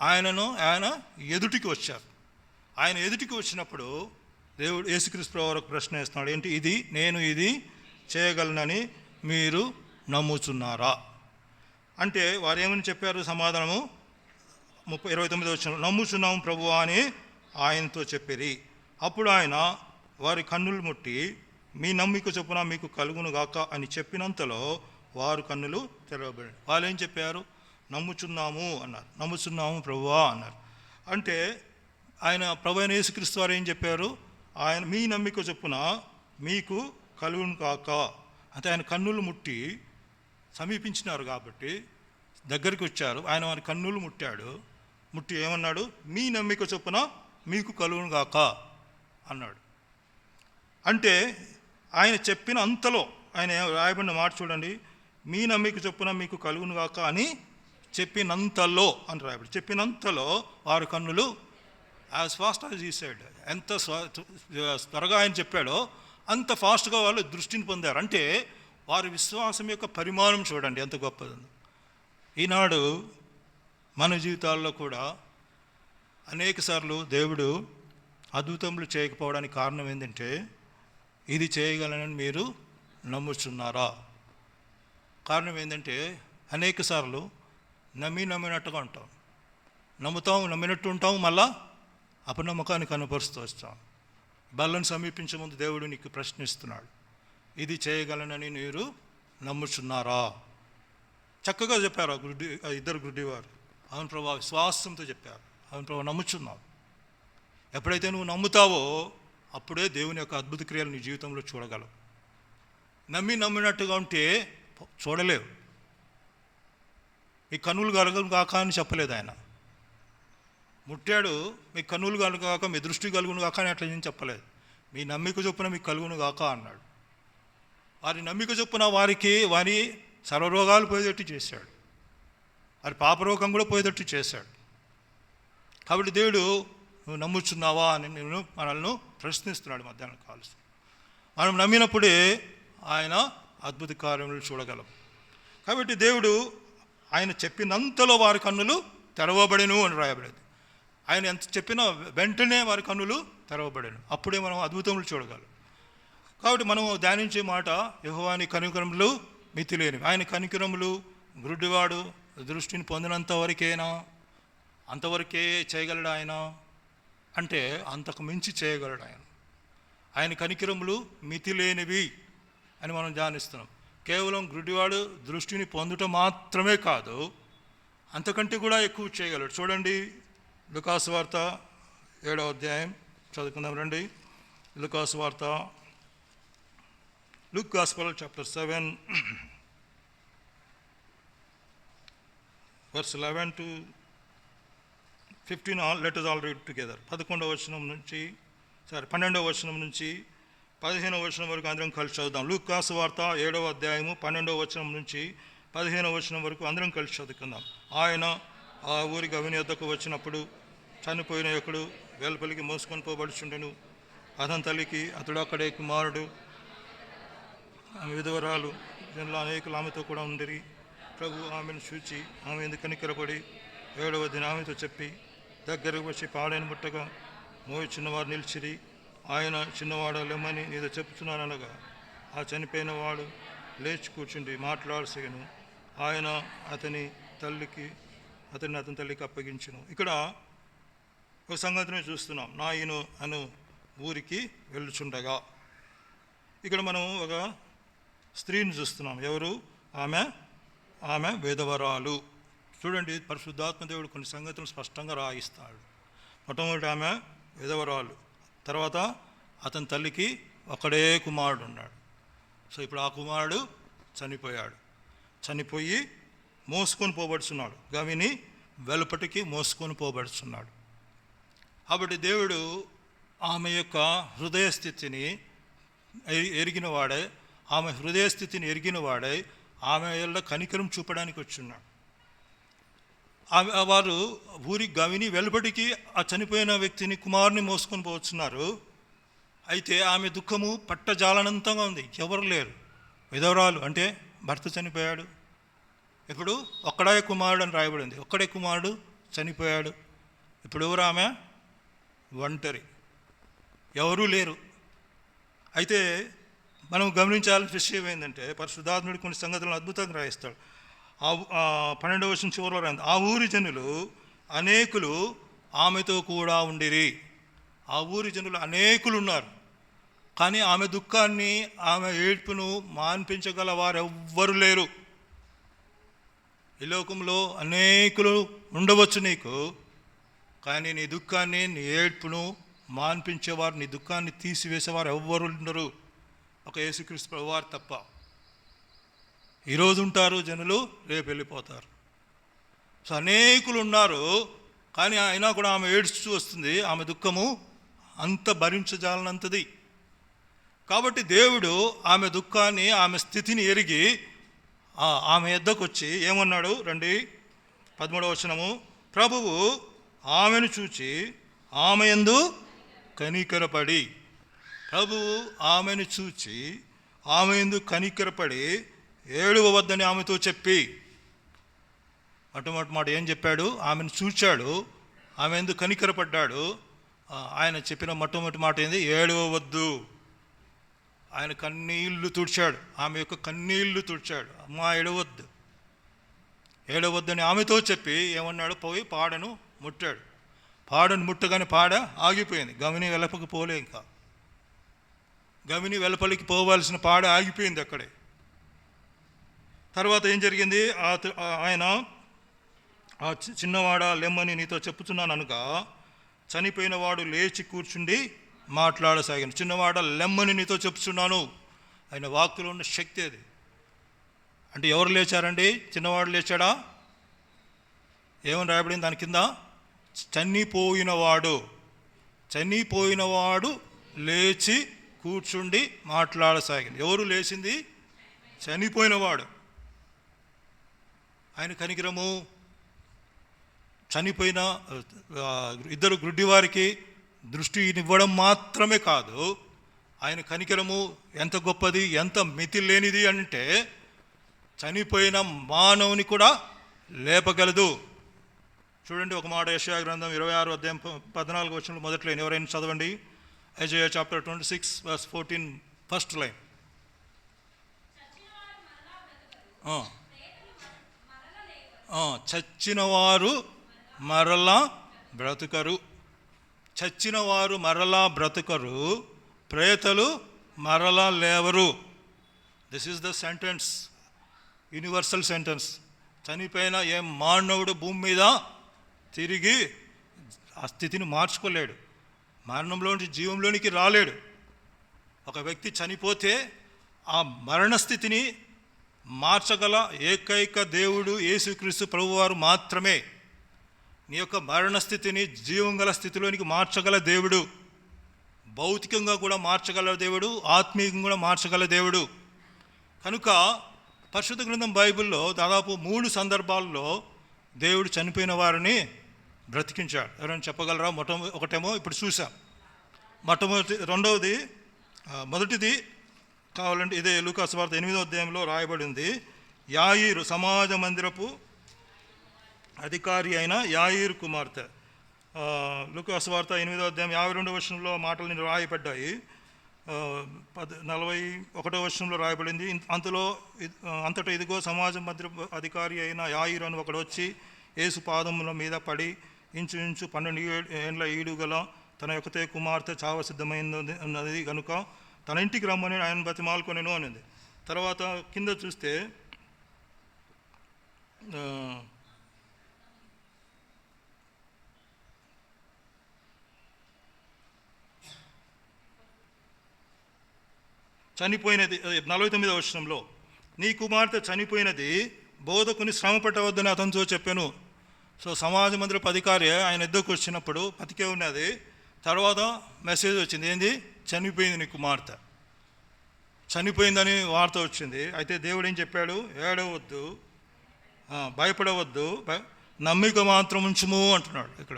ఆయన ఎదుటికి వచ్చారు. ఆయన ఎదుటికి వచ్చినప్పుడు దేవుడు యేసుక్రీస్తు ప్రభువు ఒక ప్రశ్న వేస్తున్నాడు. ఏంటి? నేను ఇది చేయగలనని మీరు నమ్ముచున్నారా అంటే వారు ఏమని చెప్పారు? సమాధానము 29 వచనం, నమ్ముచున్నాము ప్రభువా అని ఆయనతో చెప్పిరి. అప్పుడు ఆయన వారి కన్నులు ముట్టి, మీ నమ్మిక చొప్పున మీకు కలుగును గాక అని చెప్పినంతలో వారు కన్నులు తెరవబడి. వాళ్ళు ఏం చెప్పారు? నమ్ముచున్నాము అన్నారు. నమ్ముచున్నాము ప్రభువా అన్నారు. అంటే ఆయన ప్రభు అయిన యేసుక్రీస్తు వారు ఏం చెప్పారు? ఆయన మీ నమ్మిక చొప్పున మీకు కలుగును కాక. అంటే ఆయన కన్నులు ముట్టి సమీపించినారు కాబట్టి దగ్గరికి వచ్చారు. ఆయన వారి కన్నులు ముట్టి ఏమన్నాడు? మీ నమ్మిక చొప్పున మీకు కలుగును గాక అన్నాడు. అంటే ఆయన చెప్పిన అంతలో, ఆయన రాయబడిన మాట చూడండి, మీ నమ్మిక చొప్పున మీకు కలుగును గాక అని చెప్పినంతలో అని రాయబడి, చెప్పినంతలో వారి కన్నులు యాజ్ ఫాస్ట్ యాజ్ ఈ సైడ్, ఎంత త్వరగా ఆయన చెప్పాడో అంత ఫాస్ట్గా వాళ్ళు దృష్టిని పొందారు. అంటే వారి విశ్వాసం యొక్క పరిమాణం చూడండి ఎంత గొప్పది. ఈనాడు మన జీవితాల్లో కూడా అనేకసార్లు దేవుడు అద్భుతములు చేయకపోవడానికి కారణం ఏంటంటే, ఇది చేయగలనని మీరు నమ్ముచున్నారా? కారణం ఏంటంటే అనేకసార్లు నమ్మినట్టుగా ఉంటాం, నమ్మినట్టు ఉంటాం, మళ్ళా అపనమ్మకాన్ని కనపరుస్తూ వస్తాం. బల్లను సమీపించే ముందు దేవుడు నీకు ప్రశ్నిస్తున్నాడు, ఇది చేయగలనని మీరు నమ్ముచున్నారా? చక్కగా చెప్పారు ఇద్దరు గుడ్డివారు. అవును ప్రభా, విశ్వాసంతో చెప్పారు. అవును ప్రభా, నమ్ముచున్నావు. ఎప్పుడైతే నువ్వు నమ్ముతావో అప్పుడే దేవుని యొక్క అద్భుత క్రియలు నీ జీవితంలో చూడగలవు. నమ్మినట్టుగా ఉంటే చూడలేవు. మీ కన్నులు కలుగును కాక అని చెప్పలేదు ఆయన. ముట్టాడు, మీ కన్నులు కలుగు కాక, మీ దృష్టి కలుగును కాక అని అట్లా ఏం చెప్పలేదు. మీ నమ్మిక చొప్పున మీకు కలుగును కాక అన్నాడు. వారి నమ్మిక చొప్పున వారి సర్వరోగాలు పోయేటట్టు చేశాడు, వారి పాపరోగం కూడా పోయేటట్టు చేశాడు. కాబట్టి దేవుడు నువ్వు నమ్ముచున్నావా అని మనల్ని ప్రశ్నిస్తున్నాడు మధ్యాహ్నం కాలుస్తూ. మనం నమ్మినప్పుడే ఆయన అద్భుత కార్యములు చూడగలం. కాబట్టి దేవుడు ఆయన చెప్పినంతలో వారి కన్నులు తెరవబడెను అని రాయబడేది. ఆయన ఎంత చెప్పినా వెంటనే వారి కన్నులు తెరవబడెను. అప్పుడే మనం అద్భుతములు చూడగలం. కాబట్టి మనం ధ్యానించే మాట, యెహోవా కనికరములు మితిలేనివి. ఆయన కనికరములు గురుడివాడు దృష్టిని పొందినంత వరకేనా? అంతవరకే చేయగలడు ఆయన అంటే అంతకు మించి చేయగలడు ఆయన. ఆయన కనికరములు మితిలేనివి అని మనం ధ్యానిస్తున్నాం. కేవలం గుడ్డివాడు దృష్టిని పొందుట మాత్రమే కాదు, అంతకంటే కూడా ఎక్కువ చేయగలడు. చూడండి, లూకాసు వార్త 7వ అధ్యాయం చదువుకుందాం రండి. లూకాసు వార్త, Luke Gospel chapter 7 verse 11 to 15, let us all read together. 12వ వచనం నుంచి 12వ వచనం నుంచి 15వ వచనం వరకు అందరం కలిసి చదువుదాం. లూకాసు వార్త 7వ అధ్యాయము 12వ వచనం నుంచి 15వ వచనం వరకు అందరం కలిసి చదువుకుందాం. ఆయన ఆ ఊరికి అవిని వద్దకు వచ్చినప్పుడు చనిపోయిన ఒకడు వెలుపలికి మోసుకొని పోబడుచుండెను. అతని తల్లికి అతడు అక్కడే కుమారుడు, ఆమె విధవరాలు, జనులు అనేకులు ఆమెతో కూడా ఉండిరి. ప్రభు ఆమెను చూచి ఆమె ఎందుకు కనికరపడి 7వ దిన ఆమెతో చెప్పి దగ్గరకు వచ్చి పాడైన ముట్టగా మోయి చిన్నవారు నిలిచిరి. ఆయన చిన్నవాడు లేమని నీతో చెప్తున్నాననగా ఆ చనిపోయిన వాడు లేచి కూర్చుండి మాట్లాడసాగను. ఆయన అతని తల్లికి అప్పగించును. ఇక్కడ ఒక సంగతిని చూస్తున్నాం. నాయను అను ఊరికి వెళ్ళుచుండగా ఇక్కడ మనం ఒక స్త్రీని చూస్తున్నాం. ఎవరు? ఆమె విధవరాలు. చూడండి, పరిశుద్ధాత్మ దేవుడు కొన్ని సంగతులు స్పష్టంగా రాయిస్తాడు. మొట్టమొదటి ఆమె విధవరాలు, తర్వాత అతని తల్లికి ఒకడే కుమారుడు ఉన్నాడు. సో ఇప్పుడు ఆ కుమారుడు చనిపోయి మోసుకొని పోబడుచున్నాడు. గవిని వెలుపటికి మోసుకొని పోబడుచున్నాడు. కాబట్టి దేవుడు ఆమె యొక్క హృదయస్థితిని ఎరిగిన వాడే ఆమె వల్ల కనికరం చూపడానికి వచ్చున్నాడు. వారు ఊరి గవిని వెలుపటికి ఆ చనిపోయిన వ్యక్తిని, కుమారుని మోసుకొని పోతున్నారు. అయితే ఆమె దుఃఖము పట్టజాలనంతంగా ఉంది. ఎవరు లేరు. విధవరాలు అంటే భర్త చనిపోయాడు. ఇప్పుడు ఒక్కడే కుమారుడు అని రాయబడింది. ఒక్కడే కుమారుడు చనిపోయాడు. ఇప్పుడు ఎవరు? ఆమె ఒంటరి, ఎవరూ లేరు. అయితే మనం గమనించాల్సిన విషయం ఏంటంటే, పరిశుద్ధాత్ముడు కొన్ని సంగతులను అద్భుతంగా రాయిస్తాడు. 12వ వచనం చివరిలో రాయింది, ఆ ఊరి జనులు అనేకులు ఆమెతో కూడా ఉండిరి. ఆ ఊరి జనులు అనేకులు ఉన్నారు, కానీ ఆమె దుఃఖాన్ని, ఆమె ఏడ్పును మాన్పించగల వారు ఎవ్వరు లేరు. ఈ లోకంలో అనేకులు ఉండవచ్చు నీకు, కానీ నీ దుఃఖాన్ని, నీ ఏడ్పును మాన్పించేవారు, నీ దుఃఖాన్ని తీసివేసేవారు ఎవ్వరు ఉండరు, ఒక యేసుక్రీస్తు ప్రభువారు తప్ప. ఈరోజు ఉంటారు జనులు, రేపు వెళ్ళిపోతారు. సో అనేకులు ఉన్నారు, కానీ అయినా కూడా ఆమె ఏడుస్తూ వస్తుంది. ఆమె దుఃఖము అంత భరించజాలనంతది. కాబట్టి దేవుడు ఆమె దుఃఖాన్ని, ఆమె స్థితిని ఎరిగి ఆమె యొద్దకు వచ్చి ఏమన్నాడు రండి, 13వ వచనము. ప్రభువు ఆమెను చూచి ఆమె యందు కనికరపడి, ప్రభువు ఆమెను చూచి ఆమె యందు కనికరపడి ఏడవద్దని ఆమెతో చెప్పి, మొట్టమొదటి మాట ఏం చెప్పాడు? ఆమెను చూచాడు, ఆమె యందు కనికరపడ్డాడు. ఆయన చెప్పిన మొట్టమొదటి మాట ఏంది? ఏడవద్దు. ఆయన కన్నీళ్లు తుడిచాడు, ఆమె యొక్క కన్నీళ్లు తుడిచాడు. అమ్మా ఏడవద్దు, ఏడవద్దని ఆమెతో చెప్పి ఏమన్నాడు? పోయి పాడను ముట్టాడు. పాడను ముట్టగానే పాడ ఆగిపోయింది. గమిని వెలపకి పోలే, ఇంకా గమిని వెలపలికి పోవాల్సిన పాడ ఆగిపోయింది అక్కడే. తర్వాత ఏం జరిగింది? ఆయన ఆ చిన్నవాడ లెమ్మని నీతో చెప్పుతున్నాను అనగా చనిపోయిన వాడు లేచి కూర్చుండి మాట్లాడసాగాను. చిన్నవాడ లెమ్మని నీతో చెప్తున్నాను. ఆయన వాక్కులో ఉన్న శక్తి అది. అంటే ఎవరు లేచారండి? చిన్నవాడు లేచాడా? ఏమని రాయబడింది దాని కింద? చనిపోయినవాడు లేచి కూర్చుండి మాట్లాడసాగింది. ఎవరు లేచింది? చనిపోయినవాడు. ఆయన కనికరము చనిపోయిన ఇద్దరు గుడ్డివారికి దృష్టినివ్వడం మాత్రమే కాదు, ఆయన కనికరము ఎంత గొప్పది, ఎంత మితి లేనిది అంటే చనిపోయిన మానవుని కూడా లేపగలదు. చూడండి ఒక మాట, యెషయా గ్రంథం 26వ అధ్యాయం 14వ వచనంలో మొదటి లైన్ ఎవరైనా చదవండి. Isaiah chapter 26 verse 14 first line. చచ్చినవారు మరలా బ్రతుకరు, చచ్చినవారు మరలా బ్రతుకరు, ప్రేతలు మరలా లేవరు. This is the sentence, universal sentence. చనిపోయిన ఏ మానవుడు భూమి మీద తిరిగి ఆ స్థితిని మార్చుకోలేడు, మరణంలోంచి జీవంలోనికి రాలేడు. ఒక వ్యక్తి చనిపోతే ఆ మరణస్థితిని మార్చగల ఏకైక దేవుడు యేసుక్రీస్తు ప్రభువారు మాత్రమే. నీ యొక్క మరణస్థితిని జీవం గల స్థితిలోనికి మార్చగల దేవుడు, భౌతికంగా కూడా మార్చగల దేవుడు, ఆత్మీయంగా కూడా మార్చగల దేవుడు. కనుక పరిశుద్ధ గ్రంథం బైబిల్లో దాదాపు 3 సందర్భాల్లో దేవుడు చనిపోయిన వారిని బ్రతికించాడు. ఎవరైనా చెప్పగలరా? ఒకటేమో ఇప్పుడు చూసాం, మొదటిది కావాలంటే ఇదే లూకా సువార్త 8వ అధ్యాయంలో రాయబడింది. యాయీరు, సమాజ మందిరపు అధికారి అయిన యాయీరు కుమార్తె. లూకా సువార్త 8వ అధ్యాయం 52వ వచనంలో మాటలు రాయబడ్డాయి. 41వ వచనంలో రాయబడింది. అంతటా ఇదిగో సమాజ మందిరపు అధికారి అయిన యాయీరు అని ఒకడు వచ్చి యేసు పాదముల మీద పడి ఇంచుమించు 12 ఏళ్ల ఈడు గల తన యొక్కతే కుమార్తె చావ సిద్ధమైనది కనుక తన ఇంటికి రమ్మని ఆయన బతిమాలుకొనెను అనేది. తర్వాత కింద చూస్తే చనిపోయినది 49వ వచనంలో, నీ కుమార్తె చనిపోయినది, బోధకుని శ్రమ పెట్టవద్దని అతనితో చెప్పాను. సో సమాజ మందిరపు అధికారి ఆయన ఎద్దకు వచ్చినప్పుడు బతికే ఉన్నది. తర్వాత మెసేజ్ వచ్చింది, ఏంది? చనిపోయింది నీ కుమార్తె, చనిపోయిందని వార్త వచ్చింది. అయితే దేవుడు ఏం చెప్పాడు? ఏడవద్దు, భయపడవద్దు, నమ్మిక మాత్రం ఉంచుము అంటున్నాడు. ఇక్కడ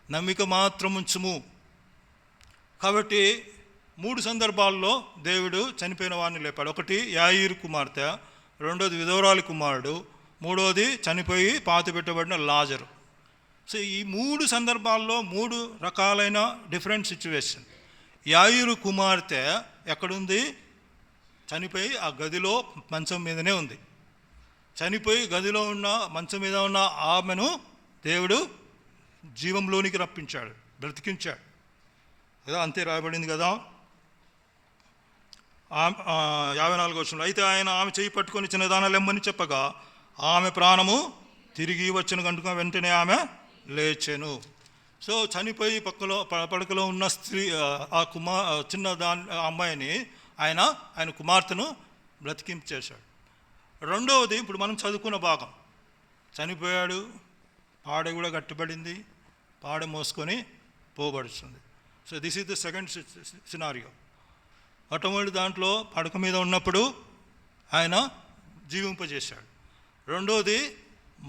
నమ్మిక మాత్రం ఉంచుము. కాబట్టి 3 సందర్భాల్లో దేవుడు చనిపోయిన వారిని లేపాడు. ఒకటి యాయీరు కుమార్తె, రెండోది విధవరాలి కుమారుడు, మూడోది చనిపోయి పాతిపెట్టబడిన లాజరు. సో ఈ 3 సందర్భాల్లో 3 రకాలైన డిఫరెంట్ సిచ్యువేషన్. యాయీరు కుమార్తె ఎక్కడుంది? చనిపోయి ఆ గదిలో మంచం మీదనే ఉంది. చనిపోయి గదిలో ఉన్న మంచం మీద ఉన్న ఆమెను దేవుడు జీవంలోనికి రప్పించాడు, బ్రతికించాడు కదా, అంతే రాయబడింది కదా 54వ వచనంలో. అయితే ఆయన ఆమె చేయి పట్టుకొని చిన్నదాన లెమ్మని చెప్పగా ఆమె ప్రాణము తిరిగి వచ్చిన కనుక వెంటనే ఆమె లేచెను. సో చనిపోయి పడకలో ఉన్న స్త్రీ, ఆ చిన్న అమ్మాయిని ఆయన కుమార్తెను బ్రతికించేశాడు. రెండవది ఇప్పుడు మనం చదువుకున్న భాగం, చనిపోయాడు, పాడ కూడా కట్టబడింది, పాడ మోసుకొని పోబడుతుంది. So this is the second scenario. మొట్టమొదటి దాంట్లో పడక మీద ఉన్నప్పుడు ఆయన జీవింపజేశాడు. రెండోది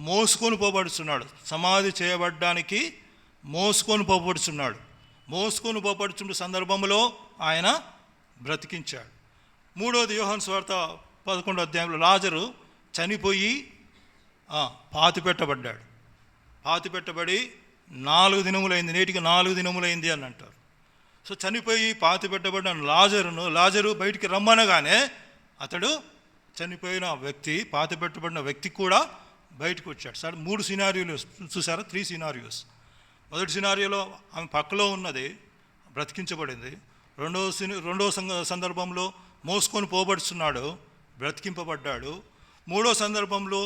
మోసుకొని పోబడుతున్నాడు, సమాధి చేయబడ్డానికి మోసుకొని పోబడుతున్నాడు. మోసుకొని పోబడుచున్న సందర్భంలో ఆయన బ్రతికించాడు. మూడోది యోహాను సువార్త 11వ అధ్యాయంలో లాజరు చనిపోయి పాతిపెట్టబడ్డాడు. పాతిపెట్టబడి 4 దినములైంది, నేటికి 4 దినములైంది అని అంటారు. సో చనిపోయి పాతిపెట్టబడిన లాజరు బయటికి రమ్మనగానే అతడు చనిపోయిన వ్యక్తి, పాతిపెట్టబడిన వ్యక్తి కూడా బయటకు వచ్చాడు. సార్ 3 సినారియోలు చూసారా? 3 సినారియోస్. మొదటి సినారియోలో ఆమె పక్కలో ఉన్నది, బ్రతికించబడింది. రెండవ సందర్భంలో మోసుకొని పోబడుతున్నాడు, బ్రతికింపబడ్డాడు. మూడో సందర్భంలో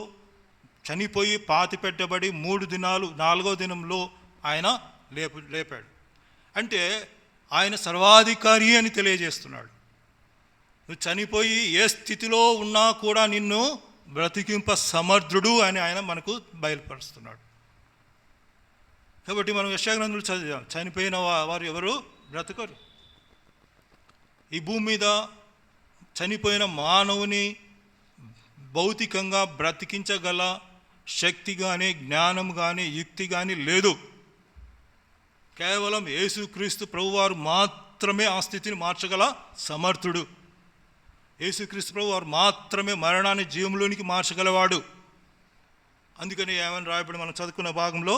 చనిపోయి పాతిపెట్టబడి 3 దినాలు, 4వ దినంలో ఆయన లేపాడు. అంటే ఆయన సర్వాధికారి అని తెలియజేస్తున్నాడు. నువ్వు చనిపోయి ఏ స్థితిలో ఉన్నా కూడా నిన్ను బ్రతికింప సమర్థుడు అని ఆయన మనకు బయలుపరుస్తున్నాడు. కాబట్టి మనం యెషయా గ్రంథంలో చదివాం, చనిపోయిన వారు ఎవరు బ్రతకరు. ఈ భూమి మీద చనిపోయిన మానవుని భౌతికంగా బ్రతికించగల శక్తి కానీ, జ్ఞానం కానీ, యుక్తి కానీ లేదు. కేవలం యేసుక్రీస్తు ప్రభువారు మాత్రమే ఆ స్థితిని మార్చగల సమర్థుడు. యేసుక్రీస్తు ప్రభువారు మాత్రమే మరణాన్ని జీవంలోనికి మార్చగలవాడు. అందుకని ఏమని రాయబడి మనం చదువుకున్న భాగంలో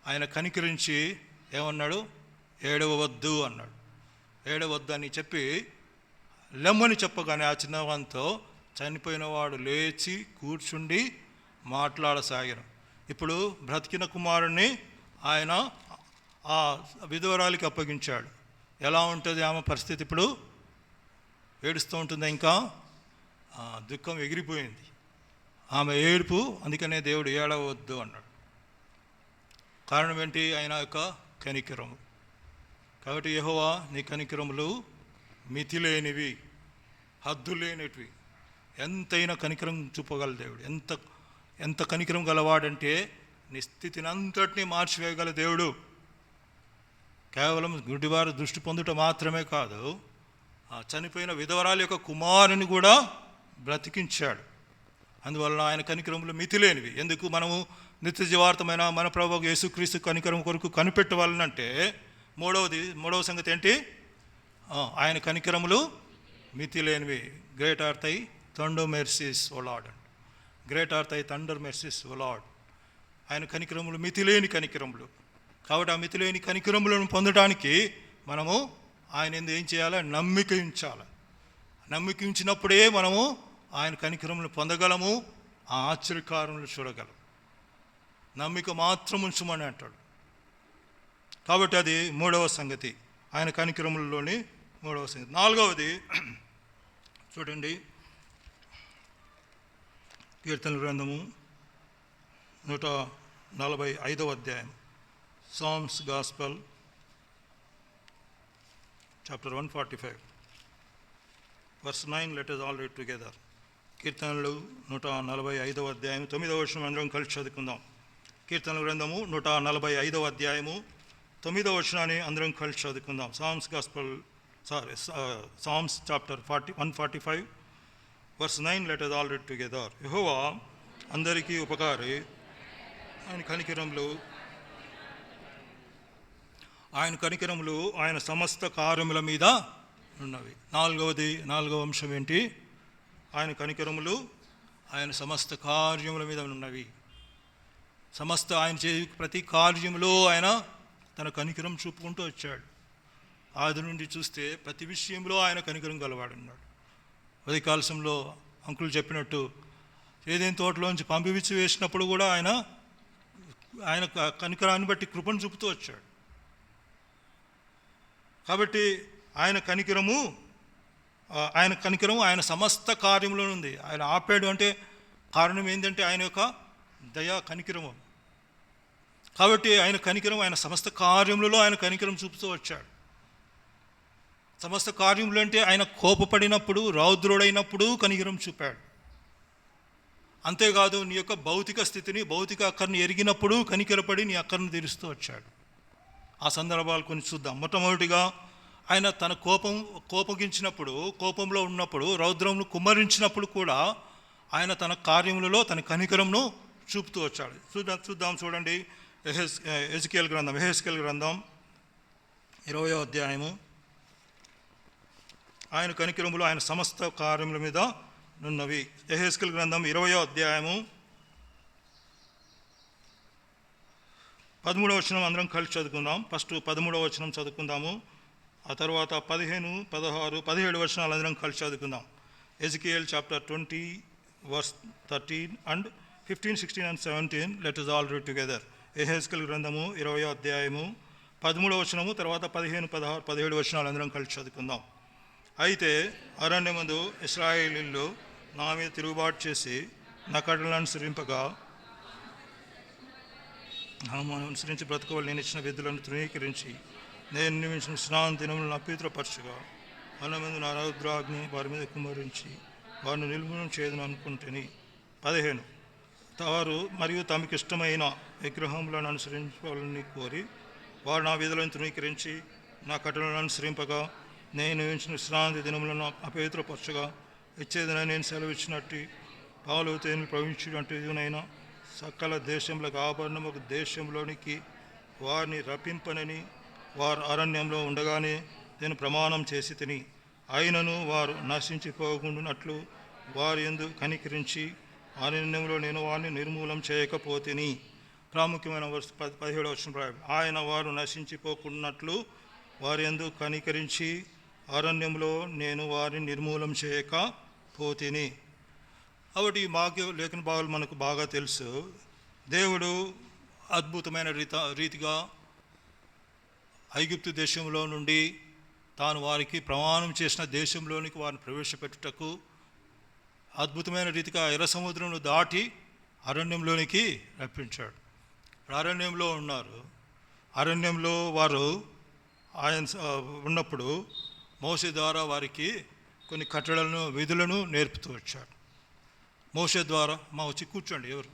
ఆయన కనికరించి ఏమన్నాడు? ఏడవవద్దు అన్నాడు. ఏడవద్దు అని చెప్పి లెమ్మని చెప్పగానే ఆ చిన్నవానితో చనిపోయిన వాడు లేచి కూర్చుండి మాట్లాడసాగాను. ఇప్పుడు బ్రతికిన కుమారుణ్ణి ఆయన ఆ విధవరాలికి అప్పగించాడు. ఎలా ఉంటుంది ఆమె పరిస్థితి? ఇప్పుడు ఏడుస్తూ ఉంటుంది, ఇంకా దుఃఖం ఎగిరిపోయింది ఆమె ఏడుపు. అందుకనే దేవుడు ఏడవద్దు అన్నాడు. కారణం ఏంటి? ఆయన యొక్క కనికరము. కాబట్టి యెహోవా నీ కనికరములు మితిలేనివి, హద్దు లేనివి. ఎంతైనా కనికరం చూపగల దేవుడు. ఎంత కనికరం గలవాడంటే నీ స్థితిని అంతటినీ మార్చివేయగల దేవుడు. కేవలం గుడ్డివారు దృష్టి పొందుట మాత్రమే కాదు, ఆ చనిపోయిన విధవరాలి యొక్క కుమారుని కూడా బ్రతికించాడు. అందువలన ఆయన కనికరములు మితిలేనివి. ఎందుకు? మనము నిత్య జీవార్థమైన మన ప్రభువు యేసుక్రీస్తు కనికరం కొరకు కనిపెట్టవాలనంటే మూడవ సంగతి ఏంటి? ఆయన కనికరములు మితిలేనివి. Great are thy tender mercies O Lord. Great are thy tender mercies O Lord. ఆయన కనికరములు మితిలేని కనికరములు. కాబట్టి ఆ మితిలేని కనికరములను పొందడానికి మనము ఆయన ఏం చేయాలి? నమ్మిక ఉంచాలి. నమ్మిక ఉంచినప్పుడే మనము ఆయన కనికరములు పొందగలము, ఆ ఆశ్చర్యకారములు చూడగలము. నమ్మిక మాత్రం ఉంచమని అంటాడు. కాబట్టి అది మూడవ సంగతి, ఆయన కనికరములలోని మూడవ సంగతి. నాలుగవది చూడండి, కీర్తనల గ్రంథము 145వ అధ్యాయం, psalms gospel chapter 145 verse 9. let us all read together. కీర్తనలు 145వ అధ్యాయం 9వ వచనం అందరం కలిసి చదువుకుందాం. కీర్తనల గ్రంథము 145వ అధ్యాయము 9వ వచనాన్ని అందరం కలిసి చదువుకుందాం. Psalms chapter 145 verse 9. let us all read together. యెహోవా అందరికీ ఉపకారి, ఆయన కనికరములు ఆయన సమస్త కార్యముల మీద ఉన్నవి. నాలుగవ అంశం ఏంటి? ఆయన కనికరములు ఆయన సమస్త కార్యముల మీద ఉన్నవి. ఆయన ప్రతి కార్యములో ఆయన తన కనికరం చూపుకుంటూ వచ్చాడు. ఆది నుండి చూస్తే ప్రతి విషయంలో ఆయన కనికరం గలవాడున్నాడు. ఉదయకాలశంలో అంకులు చెప్పినట్టు ఏదైనా తోటలోంచి పంపివిచ్చి వేసినప్పుడు కూడా ఆయన కనికరాన్ని బట్టి కృపను చూపుతూ వచ్చాడు. కాబట్టి ఆయన కనికరము ఆయన సమస్త కార్యంలో ఉంది. ఆయన ఆపాడు అంటే కారణం ఏంటంటే ఆయన యొక్క దయా కనికరము. కాబట్టి ఆయన కనికరం ఆయన సమస్త కార్యములలో ఆయన కనికరం చూపుతూ వచ్చాడు. సమస్త కార్యములు అంటే ఆయన కోపపడినప్పుడు, రౌద్రుడైనప్పుడు కనికరం చూపాడు. అంతేకాదు నీ యొక్క భౌతిక స్థితిని, భౌతిక అక్కర్ని ఎరిగినప్పుడు కనికరపడి నీ అక్కర్ని తీరుస్తూ వచ్చాడు. ఆ సందర్భాలు కొన్ని చూద్దాం. మొట్టమొదటిగా ఆయన తన కోపగించినప్పుడు, కోపంలో ఉన్నప్పుడు, రౌద్రంను కుమ్మరించినప్పుడు కూడా ఆయన తన కార్యములలో తన కనికరంను చూపుతూ వచ్చాడు. చూద్దాం చూడండి. ఎహెజ్కేలు గ్రంథం 20వ అధ్యాయము. ఆయన కనికరములు ఆయన సమస్త కార్యముల మీద నున్నవి. ఎహెజ్కేలు గ్రంథం 20వ అధ్యాయము 13వ వచనం అందరం కలిసి చదువుకుందాం. ఫస్ట్ 13వ వచనం చదువుకుందాము. ఆ తర్వాత 15, 16, 17 వచనాలు అందరం కలిసి చదువుకుందాం. Ezekiel chapter 20 verse 13 and 15, 16 and 17. Let us all read together. Ezekiel గ్రంథము 20వ అధ్యాయము 13వ వచనము, తర్వాత 15, 16, 17 వచనాలు అందరం కలిసి చదువుకుందాం. అయితే అరణ్యమందు ఇశ్రాయేలీయులు నా మీద తిరుగుబాటు చేసి నా కట్టడలను అనుసరింపగా, అనుసరించి బ్రతకవాలి నేను ఇచ్చిన విధులను తృణీకరించి నేను నియమించిన విశ్రాంతి దినములను అపవిత్రపరచుగా, అన్నమందు నా రౌద్రాగ్ని వారి మీద కుమ్మరించి వారిని నిర్మూలన చేయదని అనుకుంటుని. 15 వారు మరియు తమకు ఇష్టమైన విగ్రహములను అనుసరించాలని కోరి వారు నా విధులను తృణీకరించి నా కట్టడలను అనుసరింపగా, నేను నియమించిన విశ్రాంతి దినములను అపవిత్రపరచుగా, ఇచ్చేదినని నేను సెలవిచ్చినట్టు పాలు తేనెలు ప్రవహించినట్టునైనా సకల దేశంలోకి ఆభరణం ఒక దేశంలోనికి వారిని రప్పింపనని వారు అరణ్యంలో ఉండగానే నేను ప్రమాణం చేసి తిని, అయినను వారు నశించిపోకుండానట్లు వారి యందు కనికరించి అరణ్యంలో నేను వారిని నిర్మూలం చేయకపోతేని. ప్రాముఖ్యమైన 17వ వచనం రాయాలి. ఆయన వారు నశించిపోకున్నట్లు వారి యందు కనికరించి అరణ్యంలో నేను వారిని నిర్మూలం చేయకపోతేని. కాబట్టి ఈ లేఖన భాగాలు మనకు బాగా తెలుసు. దేవుడు అద్భుతమైన రీతిగా ఐగుప్తు దేశంలో నుండి తాను వారికి ప్రమాణం చేసిన దేశంలోనికి వారిని ప్రవేశపెట్టుటకు అద్భుతమైన రీతిగా ఎర్ర సముద్రంను దాటి అరణ్యంలోనికి రప్పించాడు. అరణ్యంలో ఉన్నారు. అరణ్యంలో వారు ఆయన ఉన్నప్పుడు మోషే ద్వారా వారికి కొన్ని కట్టడలను, విధులను నేర్పుతూ వచ్చాడు. మోషే ద్వారా వచ్చి కూర్చోండి. ఎవరు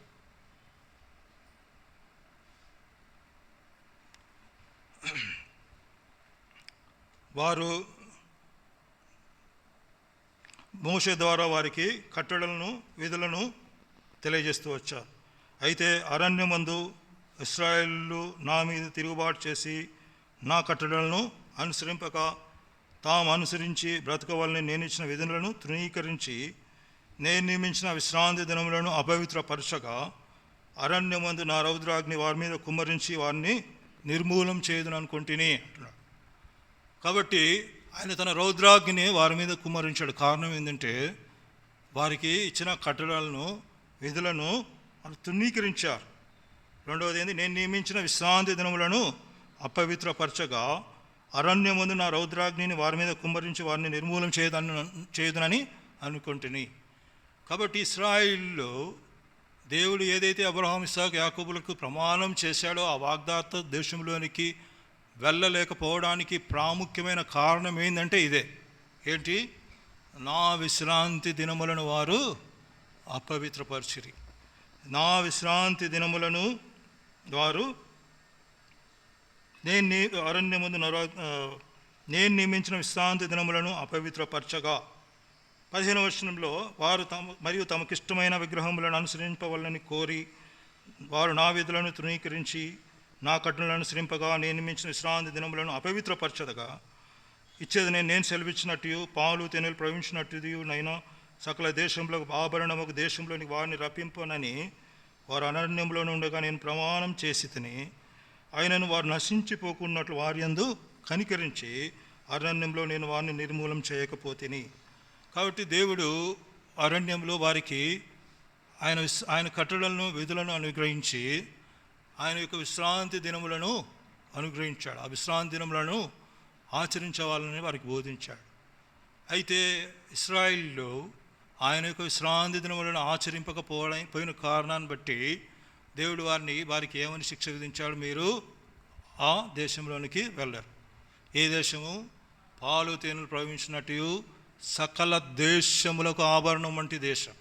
వారు మోషే ద్వారా వారికి కట్టడలను, విధులను తెలియజేస్తూ వచ్చారు. అయితే అరణ్యమందు ఇశ్రాయేలు నా మీద తిరుగుబాటు చేసి నా కట్టడలను అనుసరింపక తాము అనుసరించి బ్రతకవలని నేను ఇచ్చిన విధులను తృణీకరించి నేను నియమించిన విశ్రాంతి దినములను అపవిత్రపరచగా, అరణ్యమందు నా రౌద్రాగ్ని వారి మీద కుమ్మరించి వారిని నిర్మూలం చేయదును అనుకుంటుని అంటున్నాడు. కాబట్టి ఆయన తన రౌద్రాగ్ని వారి మీద కుమ్మరించాడు. కారణం ఏంటంటే వారికి ఇచ్చిన కట్టడాలను, విధులను వాళ్ళు తృణీకరించారు. రెండవది ఏంటి? నేను నియమించిన విశ్రాంతి దినములను అపవిత్రపరచగా అరణ్యమందు నా రౌద్రాగ్నిని వారి మీద కుమ్మరించి వారిని నిర్మూలం చేయదునని అనుకుంటుని. కాబట్టి ఇశ్రాయేలులో దేవుడు ఏదైతే అబ్రహాం, ఇస్సాకు, యాకోబులకు ప్రమాణం చేశాడో ఆ వాగ్దాత దేశంలోనికి వెళ్ళలేకపోవడానికి ప్రాముఖ్యమైన కారణం ఏంటంటే ఇదే. ఏంటి? నా విశ్రాంతి దినములను వారు అపవిత్రపరిచిరి. నా విశ్రాంతి దినములను వారు నేను నియమించిన విశ్రాంతి దినములను అపవిత్రపరచగా. 15వ వచనంలో వారు మరియు తమకిష్టమైన విగ్రహములను అనుసరింపవలని కోరి వారు నా విధులను తృణీకరించి నా కట్టడలను అనుసరింపగా నేను నియమించిన విశ్రాంతి దినములను అపవిత్రపరచదగా, ఇచ్చేది నేను సెలవిచ్చినట్టు పాలు తేనెలు ప్రవహించినట్టు నైనా సకల దేశంలో ఆభరణం ఒక దేశంలోని వారిని రప్పింపనని వారు అరణ్యంలో ఉండగా నేను ప్రమాణం చేసి తిని, ఆయనను వారు నశించిపోకున్నట్లు వారి యందు కనికరించి అరణ్యంలో నేను వారిని నిర్మూలం చేయకపోతేని. కాబట్టి దేవుడు అరణ్యంలో వారికి ఆయన కట్టడలను, విధులను అనుగ్రహించి ఆయన యొక్క విశ్రాంతి దినములను అనుగ్రహించాడు. ఆ విశ్రాంతి దినములను ఆచరించవాలని వారికి బోధించాడు. అయితే ఇశ్రాయేలులో ఆయన యొక్క విశ్రాంతి దినములను ఆచరింపకపోయిన కారణాన్ని బట్టి దేవుడు వారికి ఏమని శిక్ష విధించాడు? మీరు ఆ దేశంలోనికి వెళ్ళరు. ఏ దేశము? పాలు తేనెలు ప్రవహించినట్టు సకల దేశములకు ఆభరణం వంటి దేశం.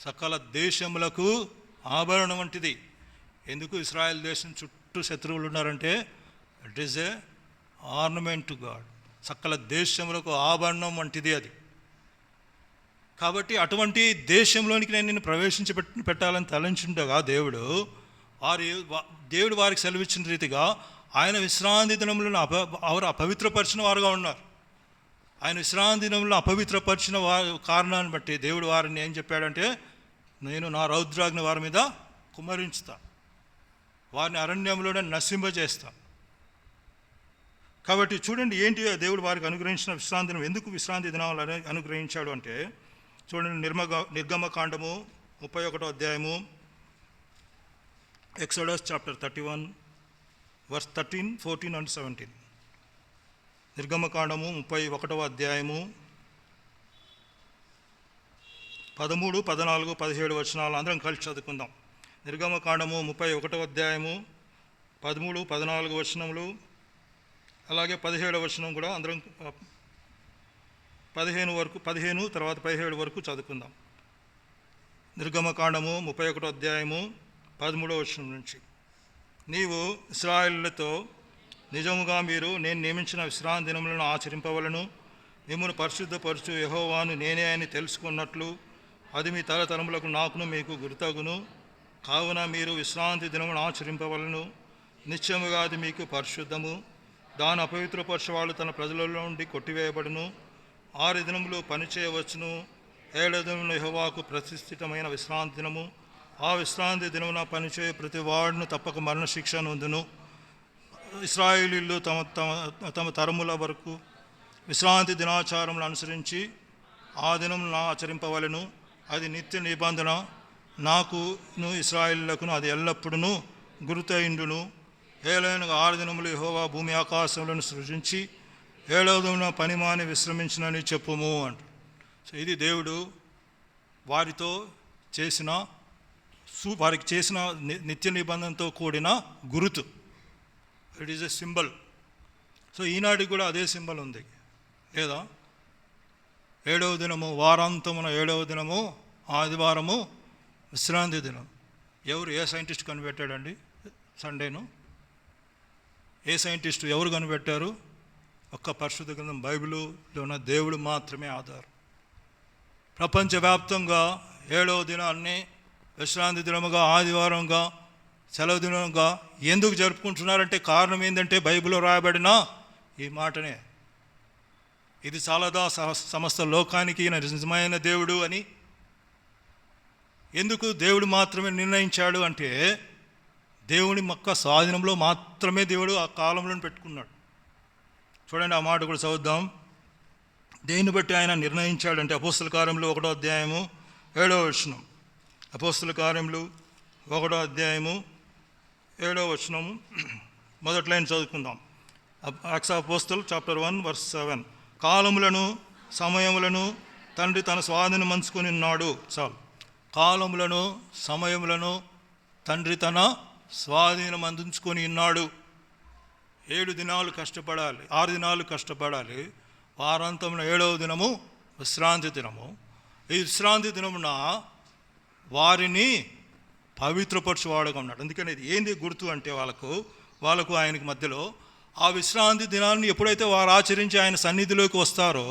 సకల దేశములకు ఆభరణం వంటిది. ఎందుకు ఇశ్రాయేల్ దేశం చుట్టూ శత్రువులు ఉన్నారంటే it is a ornament to God. సకల దేశములకు ఆభరణం వంటిది అది. కాబట్టి అటువంటి దేశంలోనికి నేను నిన్ను పెట్టాలని తలంచుండగా దేవుడు వారికి సెలవిచ్చిన రీతిగా ఆయన విశ్రాంతి దినములను వారు అపవిత్రపరిచిన వారుగా ఉన్నారు. ఆయన విశ్రాంతి దినములను అపవిత్రపరిచిన కారణాన్ని బట్టి దేవుడు వారిని ఏం చెప్పాడంటే, నేను నా రౌద్రాగ్ని వారి మీద కుమ్మరించుతా, వారిని అరణ్యంలోనే నశింపజేస్తా. కాబట్టి చూడండి ఏంటి దేవుడు వారికి అనుగ్రహించిన విశ్రాంతి దినం. ఎందుకు విశ్రాంతి దినాలను అనుగ్రహించాడు అంటే చూడండి, నిర్గమకాండము 31వ అధ్యాయము, ఎక్సోడస్ చాప్టర్ 31 వర్స్ 13, 14 and 17. నిర్గమకాండము 31వ అధ్యాయము 13, 14, 17 వచనాలు అందరం కలిసి చదువుకుందాం. నిర్గమకాండము 31వ అధ్యాయము 13, 14 వచనములు, అలాగే 17వ వచనం కూడా అందరం 15 తర్వాత 17 వరకు చదువుకుందాం. నిర్గమకాండము 31వ అధ్యాయము 13వ వచనం నుంచి. నీవు ఇశ్రాయేలులతో నిజముగా మీరు నేను నియమించిన విశ్రాంతి దినములను ఆచరింపవలను, మిమ్మల్ని పరిశుద్ధపరచు యెహోవాను నేనే అని తెలుసుకున్నట్లు అది మీ తరతరములకు నాకును మీకు గుర్తగును. కావున మీరు విశ్రాంతి దినమును ఆచరింపవలను, నిత్యముగా అది మీకు పరిశుద్ధము. దాని అపవిత్రపరచువాడు తన ప్రజలలో నుండి కొట్టివేయబడును. 6 దినములు పనిచేయవచ్చును. 7వ దినమున యెహోవాకు ప్రతిష్ఠితమైన విశ్రాంతి దినము. ఆ విశ్రాంతి దినమున పనిచేయ ప్రతి వాడును తప్పక మరణశిక్ష నొందును. ఇశ్రాయేలీయులు తమ తరముల వరకు విశ్రాంతి దినాచారములను అనుసరించి ఆ దినమును ఆచరింపవలెను. అది నిత్య నిబంధన, నాకును ఇశ్రాయేలీయులకును అది ఎల్లప్పుడూ గుర్తయిండును. ఏలైనగా 6 దినములు యెహోవా భూమి ఆకాశములను సృజించి 7వ దినమున పనిమాని విశ్రమించినని చెప్పుము అంట. సో ఇది దేవుడు వారితో చేసిన వారికి చేసిన నిత్య నిబంధనతో కూడిన గురుతు. It is a symbol. So ఈనాటికి కూడా అదే సింబల్ ఉంది లేదా? 7వ దినము వారాంతమున 7వ దినము ఆదివారము విశ్రాంతి దినం. ఏ సైంటిస్ట్ కనిపెట్టాడండి సండేను? ఏ సైంటిస్టు ఎవరు కనిపెట్టారు? ఒక్క పరిశుద్ధ గ్రంథం బైబిల్లో ఉన్న దేవుడు మాత్రమే ఆధారం. ప్రపంచవ్యాప్తంగా 7వ దినాన్ని విశ్రాంతి దినముగా, ఆదివారంగా, సెలవు దినంగా ఎందుకు జరుపుకుంటున్నారంటే కారణం ఏంటంటే బైబిల్లో రాయబడిన ఈ మాటనే. ఇది చాలదా సమస్త లోకానికి నిజమైన దేవుడు అని? ఎందుకు దేవుడు మాత్రమే నిర్ణయించాడు అంటే దేవుని మొక్క స్వాధీనంలో మాత్రమే దేవుడు ఆ కాలంలో పెట్టుకున్నాడు. చూడండి, ఆ మాట కూడా చదువుదాం. దేన్ని బట్టి ఆయన నిర్ణయించాడంటే అపోస్తల కార్యములు 1వ అధ్యాయము 7వ వచనం. అపోస్తల కార్యములు 1వ అధ్యాయము 7వ వచనము మొదటి లైన్ చదువుకుందాం. Acts of apostle chapter 1 verse 7. కాలములను సమయములను తండ్రి తన స్వాధీనం మంచుకొని ఉన్నాడు. చాలు. కాలములను సమయములను తండ్రి తన స్వాధీనం అందించుకొని ఉన్నాడు. 7 దినాలు కష్టపడాలి, 6 దినాలు కష్టపడాలి. వారాంతంలో 7వ దినము విశ్రాంతి దినము. ఈ విశ్రాంతి దినమున వారిని పవిత్రపరచువాడుగా ఉన్నాడు. అందుకని ఇది ఏంది గుర్తు అంటే వాళ్ళకు ఆయనకి మధ్యలో ఆ విశ్రాంతి దినాన్ని ఎప్పుడైతే వారు ఆచరించి ఆయన సన్నిధిలోకి వస్తారో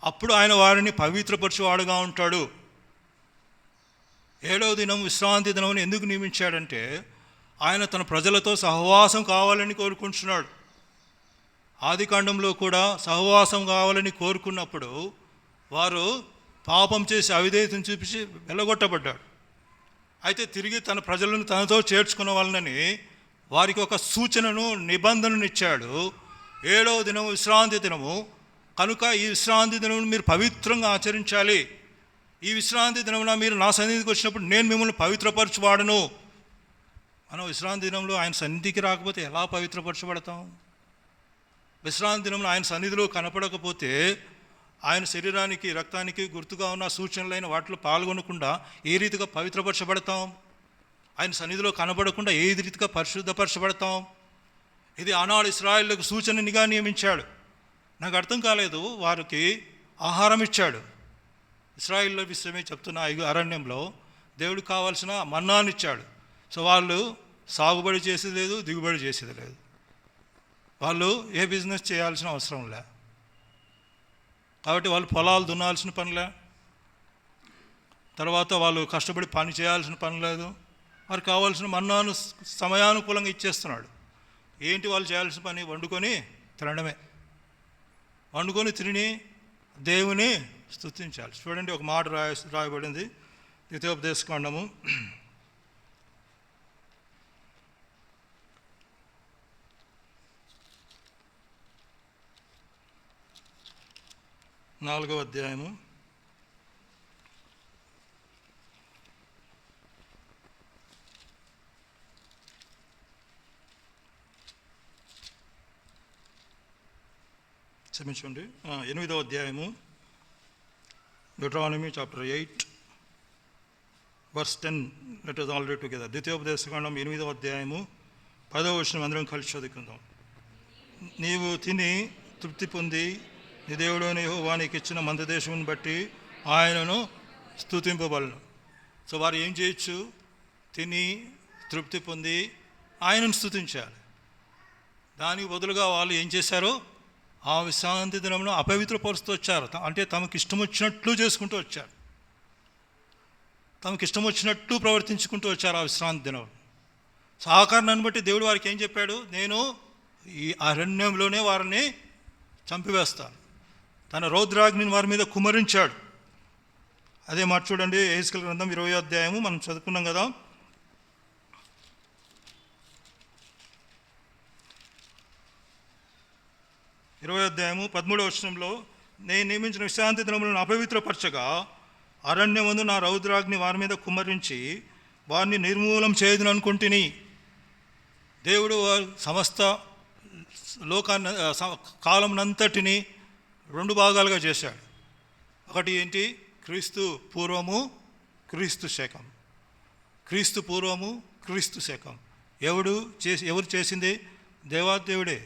అప్పుడు ఆయన వారిని పవిత్రపరచువాడుగా ఉంటాడు. 7వ దినం విశ్రాంతి దినం ఎందుకు నియమించాడంటే ఆయన తన ప్రజలతో సహవాసం కావాలని కోరుకుంటున్నాడు. ఆదికాండంలో కూడా సహవాసం కావాలని కోరుకున్నప్పుడు వారు పాపం చేసి అవిధేయతను చూపించి వెళ్ళగొట్టబడ్డాడు. అయితే తిరిగి తన ప్రజలను తనతో చేర్చుకున్న వాళ్ళని వారికి ఒక సూచనను, నిబంధనను ఇచ్చాడు. 7వ దినము విశ్రాంతి దినము కనుక ఈ విశ్రాంతి దినమును మీరు పవిత్రంగా ఆచరించాలి. ఈ విశ్రాంతి దినమున మీరు నా సన్నిధికి వచ్చినప్పుడు నేను మిమ్మల్ని పవిత్రపరచువాడను. మనం విశ్రాంతి దినంలో ఆయన సన్నిధికి రాకపోతే ఎలా పవిత్రపరచబడతాం? విశ్రాంతి దినంలో ఆయన సన్నిధిలో కనపడకపోతే ఆయన శరీరానికి, రక్తానికి గుర్తుగా ఉన్న సూచనలైన వాటిలో పాల్గొనకుండా ఏ రీతిగా పవిత్రపరచబడతాం? ఆయన సన్నిధిలో కనబడకుండా ఏ రీతిగా పరిశుద్ధపరచబడతాం? ఇది ఆనాడు ఇశ్రాయేలులకు సూచననిగా నియమించాడు. నాకు అర్థం కాలేదు. వారికి ఆహారం ఇచ్చాడు. ఇశ్రాయేలు విషయమే చెప్తున్న అరణ్యంలో దేవుడికి కావాల్సిన మన్నాను ఇచ్చాడు. సో వాళ్ళు సాగుబడి చేసేది లేదు, దిగుబడి చేసేది లేదు. వాళ్ళు ఏ బిజినెస్ చేయాల్సిన అవసరం లే. కాబట్టి వాళ్ళు పొలాలు దున్నాల్సిన పనిలే, తర్వాత వాళ్ళు కష్టపడి పని చేయాల్సిన పని లేదు. వారికి కావాల్సిన మన్నాను సమయానుకూలంగా ఇచ్చేస్తున్నాడు. ఏంటి వాళ్ళు చేయాల్సిన పని? వండుకొని తినడమే. వండుకొని తిని దేవుని స్తుతించాలి. చూడండి, ఒక మాట రాయబడింది ద్వితీయోపదేశకాండము 4వ అధ్యాయము 8వ అధ్యాయము Deuteronomy chapter 8 verse 10. Let us all read together. ద్వితీయోపదేశకాండం 8వ అధ్యాయము 10వ వచనం అందరం కలిసి చదువుకుందాం. నీవు తిని తృప్తి పొంది నీ దేవుడైన యెహోవా నీకు ఇచ్చిన మందదేశమును బట్టి ఆయనను స్తుతింపబలను. సో వారు ఏం చేయొచ్చు? తిని తృప్తి పొంది ఆయనను స్తుతించాలి. దానికి బదులుగా వాళ్ళు ఏం చేశారు? ఆ విశ్రాంతి దినమును అపవిత్రపరుస్తూ వచ్చారు. అంటే తమకు ఇష్టం వచ్చినట్లు చేసుకుంటూ వచ్చారు, తమకు ఇష్టం వచ్చినట్లు ప్రవర్తించుకుంటూ వచ్చారు ఆ విశ్రాంతి దినం. సహకారాన్ని బట్టి దేవుడు వారికి ఏం చెప్పాడు? నేను ఈ అరణ్యంలోనే వారిని చంపివేస్తాను. తన రౌద్రాగ్నిని వారి మీద కుమ్మరించాడు. అదే మాట చూడండి, యెహెజ్కేలు గ్రంథం 20వ అధ్యాయము మనం చదువుకున్నాం కదా. 20వ అధ్యాయము 13వ వచనంలో, నేను నియమించిన విశ్రాంతి దినములను అపవిత్రపరచగా అరణ్యమందు నా రౌద్రాగ్ని వారి మీద కుమ్మరించి వారిని నిర్మూలం చేయదును అనుకుంటుని. దేవుడు సమస్త లోకాన్ని కాలమునంతటిని 2 భాగాలుగా చేశాడు. ఒకటి ఏంటి? క్రీస్తు పూర్వము, క్రీస్తు శకం. క్రీస్తు పూర్వము, క్రీస్తు శకం. ఎవరు చేసింది? దేవాదేవుడే.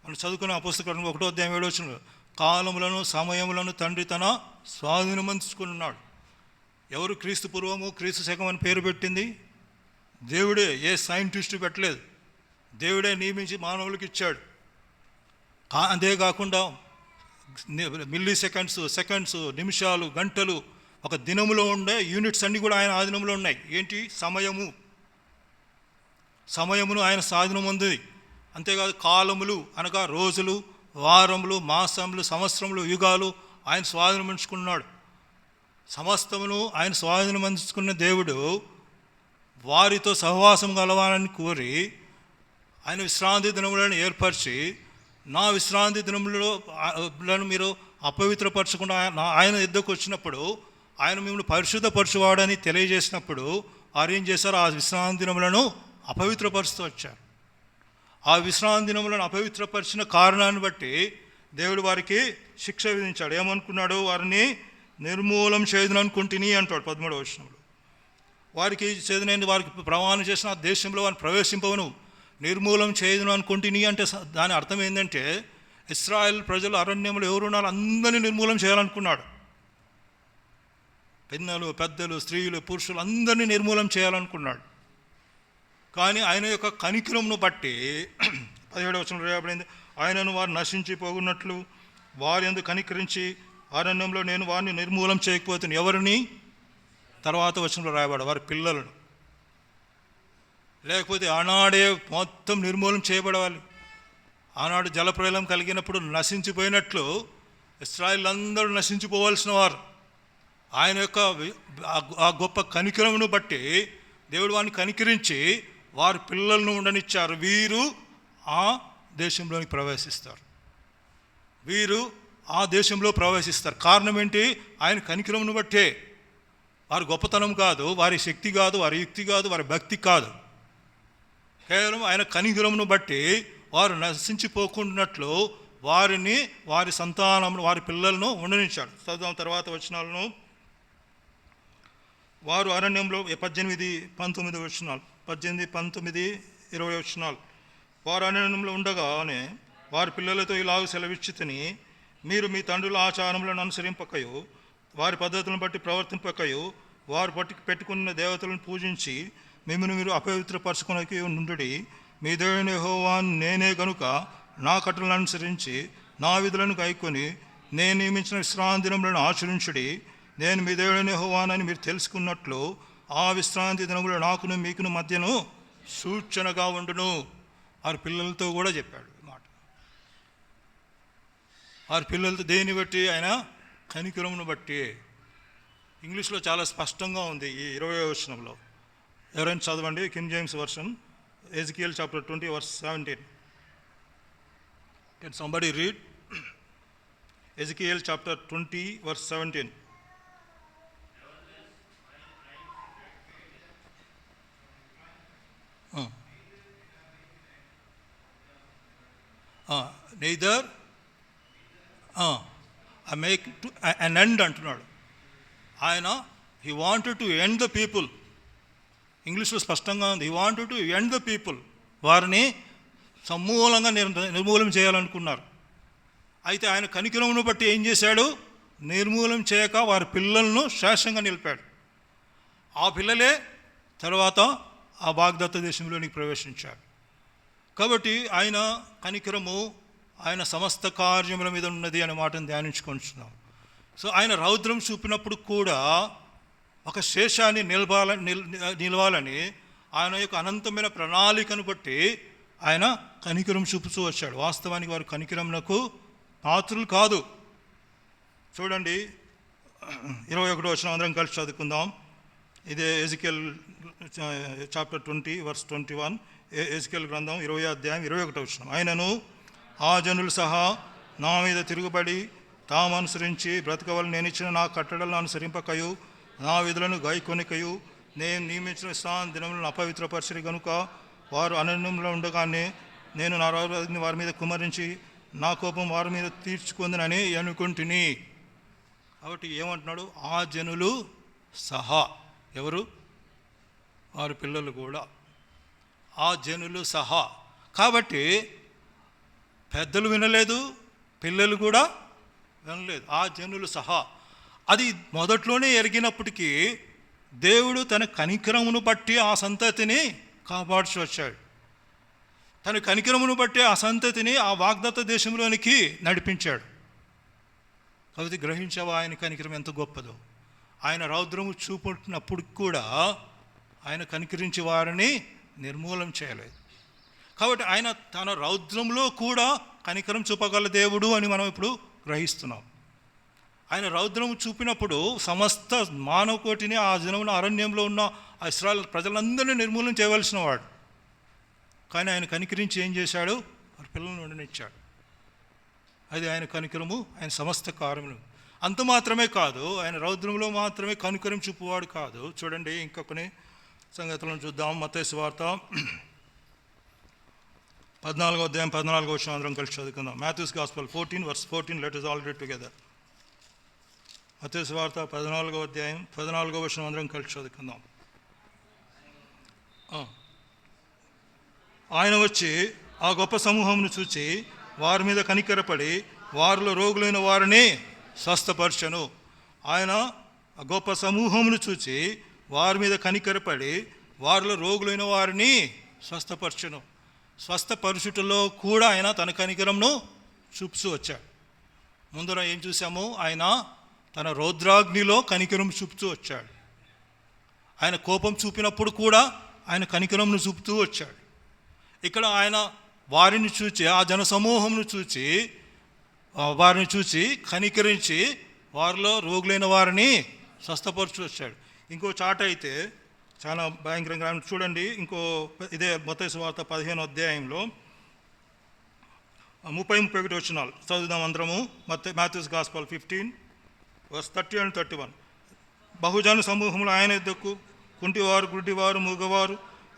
మనం చదువుకున్న అపోస్తలుల 1వ అధ్యాయం 7వ వచనంలో, కాలములను సమయములను తండ్రి తన స్వాధీనమంచుకున్నాడు. ఎవరు క్రీస్తు పూర్వము, క్రీస్తు శకం అని పేరు పెట్టింది? దేవుడే. ఏ సైంటిస్టు పెట్టలేదు, దేవుడే నియమించి మానవులకు ఇచ్చాడు. అంతేకాకుండా మిల్లీ సెకండ్స్, నిమిషాలు, గంటలు, ఒక దినములో ఉండే యూనిట్స్ అన్నీ కూడా ఆయన ఆధీనంలో ఉన్నాయి. ఏంటి? సమయమును ఆయన స్వాధీనం ఉంది. అంతేకాదు కాలములు అనగా రోజులు, వారములు, మాసములు, సంవత్సరములు, యుగాలు ఆయన స్వాధీనమంచుకున్నాడు. సమస్తమును ఆయన స్వాధీనమంచుకున్న దేవుడు వారితో సహవాసం కలవాలని కోరి ఆయన విశ్రాంతి దినములను ఏర్పరిచి, నా విశ్రాంతి దినములను మీరు అపవిత్రపరచకుండా ఆయన యుద్ధకు వచ్చినప్పుడు, ఆయన మిమ్మల్ని పరిశుద్ధపరచువాడని తెలియజేసినప్పుడు వారు ఏం చేశారు? ఆ విశ్రాంతి దినములను అపవిత్రపరుస్తూ వచ్చారు. ఆ విశ్రాంతి దినములను అపవిత్రపరిచిన కారణాన్ని బట్టి దేవుడు వారికి శిక్ష విధించాడు. ఏమనుకున్నాడు? వారిని నిర్మూలం చేయదును అనుకుంటుని అంటాడు 13వ వచనంలో. వారికి చేదునైంది, వారికి ప్రమాణం చేసిన ఆ దేశంలో వారిని ప్రవేశింపవను, నిర్మూలం చేయదును అనుకుంటుని అంటే దాని అర్థం ఏంటంటే, ఇశ్రాయేల్ ప్రజలు అరణ్యంలో ఎవరున్నారు అందరినీ నిర్మూలం చేయాలనుకున్నాడు. పిన్నలు, పెద్దలు, స్త్రీలు, పురుషులు అందరినీ నిర్మూలం చేయాలనుకున్నాడు. కానీ ఆయన యొక్క కనికరమును బట్టి 17వ వచనంలో రాయబడింది, ఆయనను వారు నశించిపోకున్నట్లు వారి యందు కనికరించి అరణ్యంలో నేను వారిని నిర్మూలం చేయకపోతే ఎవరిని? తర్వాత వచనంలో రాయబడ వారి పిల్లలను. లేకపోతే ఆనాడే మొత్తం నిర్మూలన చేయబడాలి. ఆనాడు జలప్రలయం కలిగినప్పుడు నశించిపోయినట్లు ఇశ్రాయేలు అందరూ నశించిపోవాల్సిన వారు. ఆయన యొక్క ఆ గొప్ప కనికరమును బట్టి దేవుడు వారిని కనికరించి వారి పిల్లలను ఉండనిచ్చారు. వీరు ఆ దేశంలోకి ప్రవేశిస్తారు. ఆ దేశంలో ప్రవేశిస్తారు. కారణం ఏంటి? ఆయన కనికరమును బట్టే. వారి గొప్పతనం కాదు, వారి శక్తి కాదు, వారి యుక్తి కాదు, వారి భక్తి కాదు. కేవలం ఆయన కనికరమును బట్టి వారు నశించిపోకున్నట్లు వారిని, వారి సంతానమును, వారి పిల్లలను ఉండనిచ్చాడు. చదువుదాం తర్వాత వచనాలను. వారు అరణ్యంలో 18, 19 వచనాలు, 18, 19, 20 వచనాలు. వారు అరణ్యంలో ఉండగానే వారి పిల్లలతో ఇలాగ సెలవిచ్చితిని, మీరు మీ తండ్రుల ఆచారములను అనుసరింపకయు వారి పద్ధతులను బట్టి ప్రవర్తింపకయు వారు పెట్టుకున్న దేవతలను పూజించి మిమ్మల్ని మీరు అపవిత్రపరచుకునకి నుండుడి. మీ దేవుని యెహోవా నేనే గనుక నా కట్టలను అనుసరించి నా విధులను కైకొని నేను నియమించిన విశ్రాంతి దినములను ఆచరించుడి. నేను మీ దేవుని యెహోవానని మీరు తెలుసుకున్నట్లు ఆ విశ్రాంతి దినములు నాకును మీకును మధ్యను సూచనగా ఉండును. వారి పిల్లలతో కూడా చెప్పాడు మాట. వారి పిల్లలతో దేని బట్టి? ఆయన కనికరమును బట్టి. ఇంగ్లీష్లో చాలా స్పష్టంగా ఉంది ఈ 20వ వచనంలో. ఎవరైనా చదవండి, king James version, Ezekiel chapter 20 verse 17. Can somebody read? Ezekiel chapter 20 verse 17. Neither I make an end అంటున్నాడు ఆయన. he wanted to end the people. ఇంగ్లీష్లో స్పష్టంగా ఉంది, he wanted to end the people. వారిని సమూలంగా నిర్మూలన చేయాలనుకున్నారు. అయితే ఆయన కనికరమును బట్టి ఏం చేశాడు? నిర్మూలన చేయక వారి పిల్లలను శాశ్వతంగా నిలిపాడు. ఆ పిల్లలే తర్వాత ఆ వాగ్దత్త దేశంలోనికి ప్రవేశించారు. కాబట్టి ఆయన కనికరము ఆయన సమస్త కార్యముల మీద ఉన్నది అనే మాటను ధ్యానించుకుంటున్నాం. సో ఆయన రౌద్రం చూపినప్పుడు కూడా ఒక శేషాన్ని నిలవాలని ఆయన యొక్క అనంతమైన ప్రణాళికను బట్టి ఆయన కనికరం చూపుతూ వచ్చాడు. వాస్తవానికి వారు కనికరమునకు పాత్రులు కాదు. చూడండి 21వ వచనం అందరం కలిసి చదువుకుందాం. ఇదే ఎజికియల్ చాప్టర్ 20 verse 21. ఎజికియల్ గ్రంథం 20వ అధ్యాయం 21వ వచనం. ఆయనను ఆ జనులు సహా నా మీద తిరుగుబడి తాము అనుసరించి బ్రతకవలని నేను ఇచ్చిన నా కట్టడలను అనుసరింపకయు నా విధులను గైకొనికయు నేను నియమించిన విశ్రాంతి దినములను అపవిత్రపరిచిరి గనుక వారు అనన్యంలో ఉండగానే నేను నా రాజుని వారి మీద కుమ్మరించి నా కోపం వారి మీద తీర్చుకుందని అనుకుంటుని. కాబట్టి ఏమంటున్నాడు? ఆ జనులు సహా. ఎవరు? వారి పిల్లలు కూడా. ఆ జనులు సహా. కాబట్టి పెద్దలు వినలేదు, పిల్లలు కూడా వినలేదు. ఆ జనులు సహా. అది మొదట్లోనే ఎరిగినప్పటికీ దేవుడు తన కనికరమును బట్టి ఆ సంతతిని కాపాడుచు వచ్చాడు. తన కనికరమును బట్టి ఆ సంతతిని ఆ వాగ్దత్త దేశంలోనికి నడిపించాడు. కాబట్టి గ్రహించావా ఆయన కనికరం ఎంత గొప్పదో? ఆయన రౌద్రము చూపుతున్నప్పుడు కూడా ఆయన కనికరించి వారిని నిర్మూలన చేయలేదు. కాబట్టి ఆయన తన రౌద్రంలో కూడా కనికరం చూపగల దేవుడు అని మనం ఇప్పుడు గ్రహిస్తున్నాం. ఆయన రౌద్రము చూపినప్పుడు సమస్త మానవ కోటిని ఆ జనమున అరణ్యంలో ఉన్న ఆ ఇశ్రాయేలు ప్రజలందరినీ నిర్మూలన చేయవలసిన వాడు. కానీ ఆయన కనికరించి ఏం చేశాడు? వారి పిల్లలను ఉండనిచ్చాడు. అది ఆయన కనికరము, ఆయన సమస్త కార్యములు. అంత మాత్రమే కాదు, ఆయన రౌద్రంలో మాత్రమే కనికరం చూపువాడు కాదు. చూడండి ఇంకా కొన్ని సంగతులను చూద్దాం. మత్తయి సువార్త 14వ అధ్యాయం 14వ వచనం అందరం కలిసి చదువుకుందాం. Matthew's gospel 14 verse 14. Let us all read together. మత్తయి సువార్త 14వ అధ్యాయం 14వ వచనం అందరం కలిసి చదువుకుందాం. ఆయన వచ్చి ఆ గొప్ప సమూహమును చూచి వారి మీద కనికరపడి వారిలో రోగులైన వారిని స్వస్థపరచను. ఆయన ఆ గొప్ప సమూహమును చూచి వారి మీద కనికరపడి వారిలో రోగులైన వారిని స్వస్థపరచను. స్వస్థపరచుటలో కూడా ఆయన తన కనికరంను చూపుతూ వచ్చాడు. ముందర ఏం చూసాము? ఆయన తన రౌద్రాగ్నిలో కనికరం చూపుతూ వచ్చాడు. ఆయన కోపం చూపినప్పుడు కూడా ఆయన కనికరంను చూపుతూ వచ్చాడు. ఇక్కడ ఆయన వారిని చూచి, ఆ జన సమూహంను చూచి, వారిని చూసి కనికరించి వారిలో రోగులైన వారిని స్వస్థపరచు వచ్చాడు. ఇంకో చాట అయితే చాలా భయంకరంగా చూడండి. ఇదే మత్తయి సువార్త 15వ అధ్యాయంలో 30-31 వచనాలు చదువుదాం అందరము. Matthew's gospel 15 verse 30 and 31. బహుజన సమూహములు ఆయన యొద్దకు కుంటివారు, గుడ్డివారు, మూగవారు,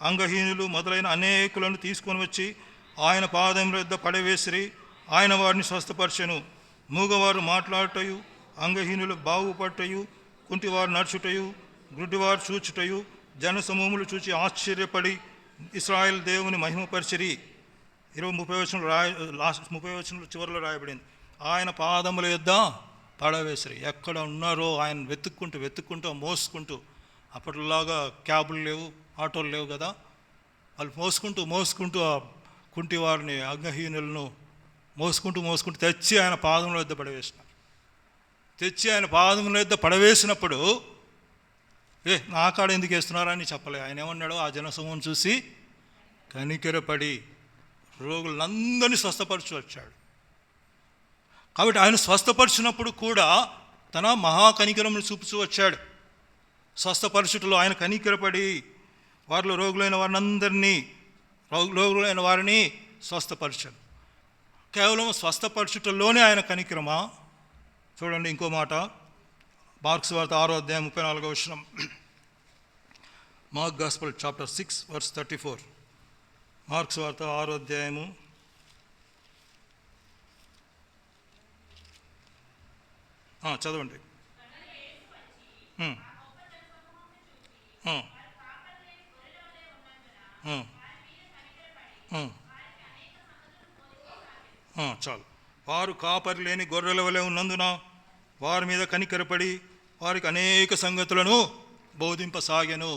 అంగహీనులు మొదలైన అనేకులను తీసుకొని వచ్చి ఆయన పాదముల యొద్ద పడవేసిరి. ఆయన వారిని స్వస్థపరచెను. మూగవారు మాట్లాడుటయు, అంగహీనులు బాగుపడటయు, కుంటివారు నడుచుటయు, గుడ్డివారు చూచుటయు జన సమూహములు చూచి ఆశ్చర్యపడి ఇశ్రాయేలు దేవుని మహిమపరిచిరి. 30 వచనంలో చివరిలో రాయబడింది. ఆయన పాదముల యొద్ద పడవేసిరి. ఎక్కడ ఉన్నారో ఆయన వెతుక్కుంటూ మోసుకుంటూ, అప్పటిలాగా క్యాబులు లేవు, ఆటోలు లేవు కదా, వాళ్ళు మోసుకుంటూ ఆ కుంటి వారిని, అంగహీనులను మోసుకుంటూ తెచ్చి ఆయన పాదముల వద్ద పడవేసినప్పుడు నా కాడ ఎందుకు వేస్తున్నారని చెప్పలే. ఆయన ఏమన్నాడు, ఆ జనసమూహం చూసి కనికెరపడి రోగులందరినీ స్వస్థపరిచి వచ్చాడు. కాబట్టి ఆయన స్వస్థపరిచినప్పుడు కూడా తన మహాకనికరమును చూపుతూ వచ్చాడు. స్వస్థపరచుటలో ఆయన కనికరపడి వారిలో రోగులైన వారిని స్వస్థపరిచాడు. కేవలం స్వస్థపరచుటలోనే ఆయన కనికరమా? చూడండి ఇంకో మాట, మార్క్స్ వార్త 6వ అధ్యాయం 34వ వచనం. Mark gospel chapter 6 verse 34. Mark's వార్త 6వ అధ్యాయము 34 చదవండి. చాలు. వారు కాపరి లేని గొర్రెల వలె ఉన్నందున వారి మీద కనికరపడి వారికి అనేక సంగతులను బోధింపసాగెను.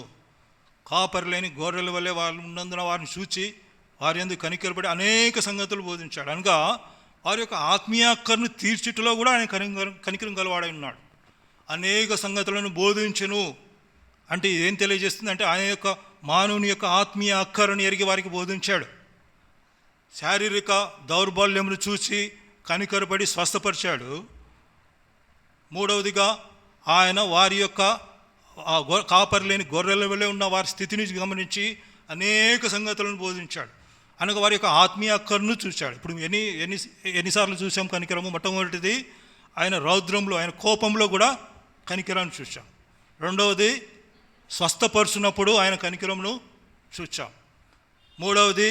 కాపరి లేని గొర్రెల వలె వాళ్ళు ఉన్నందున వారిని చూచి వారి యందు కనికరపడి అనేక సంగతులు బోధించాడు. అనగా వారి యొక్క ఆత్మీయ అక్కర్ను తీర్చుటలో కూడా ఆయన కనికరం గలవాడై ఉన్నాడు. అనేక సంగతులను బోధించెను అంటే ఏం తెలియజేస్తుంది అంటే ఆయన యొక్క మానవుని యొక్క ఆత్మీయ అక్కరను ఎరిగి వారికి బోధించాడు. శారీరక దౌర్బల్యమును చూసి కనికరపడి స్వస్థపరిచాడు. మూడవదిగా ఆయన వారి యొక్క కాపరి లేని గొర్రెల వలె ఉన్న వారి స్థితిని గమనించి అనేక సంగతులను బోధించాడు. అనగా వారి యొక్క ఆత్మీయ అక్కరను చూశాడు. ఇప్పుడు ఎన్నిసార్లు చూసాం కనికరము? మొట్టమొదటిది ఆయన రౌద్రంలో, ఆయన కోపంలో కూడా కనికరాన్ని చూసాం. రెండవది స్వస్థపరుచున్నప్పుడు ఆయన కనికరమును చూచాం. మూడవది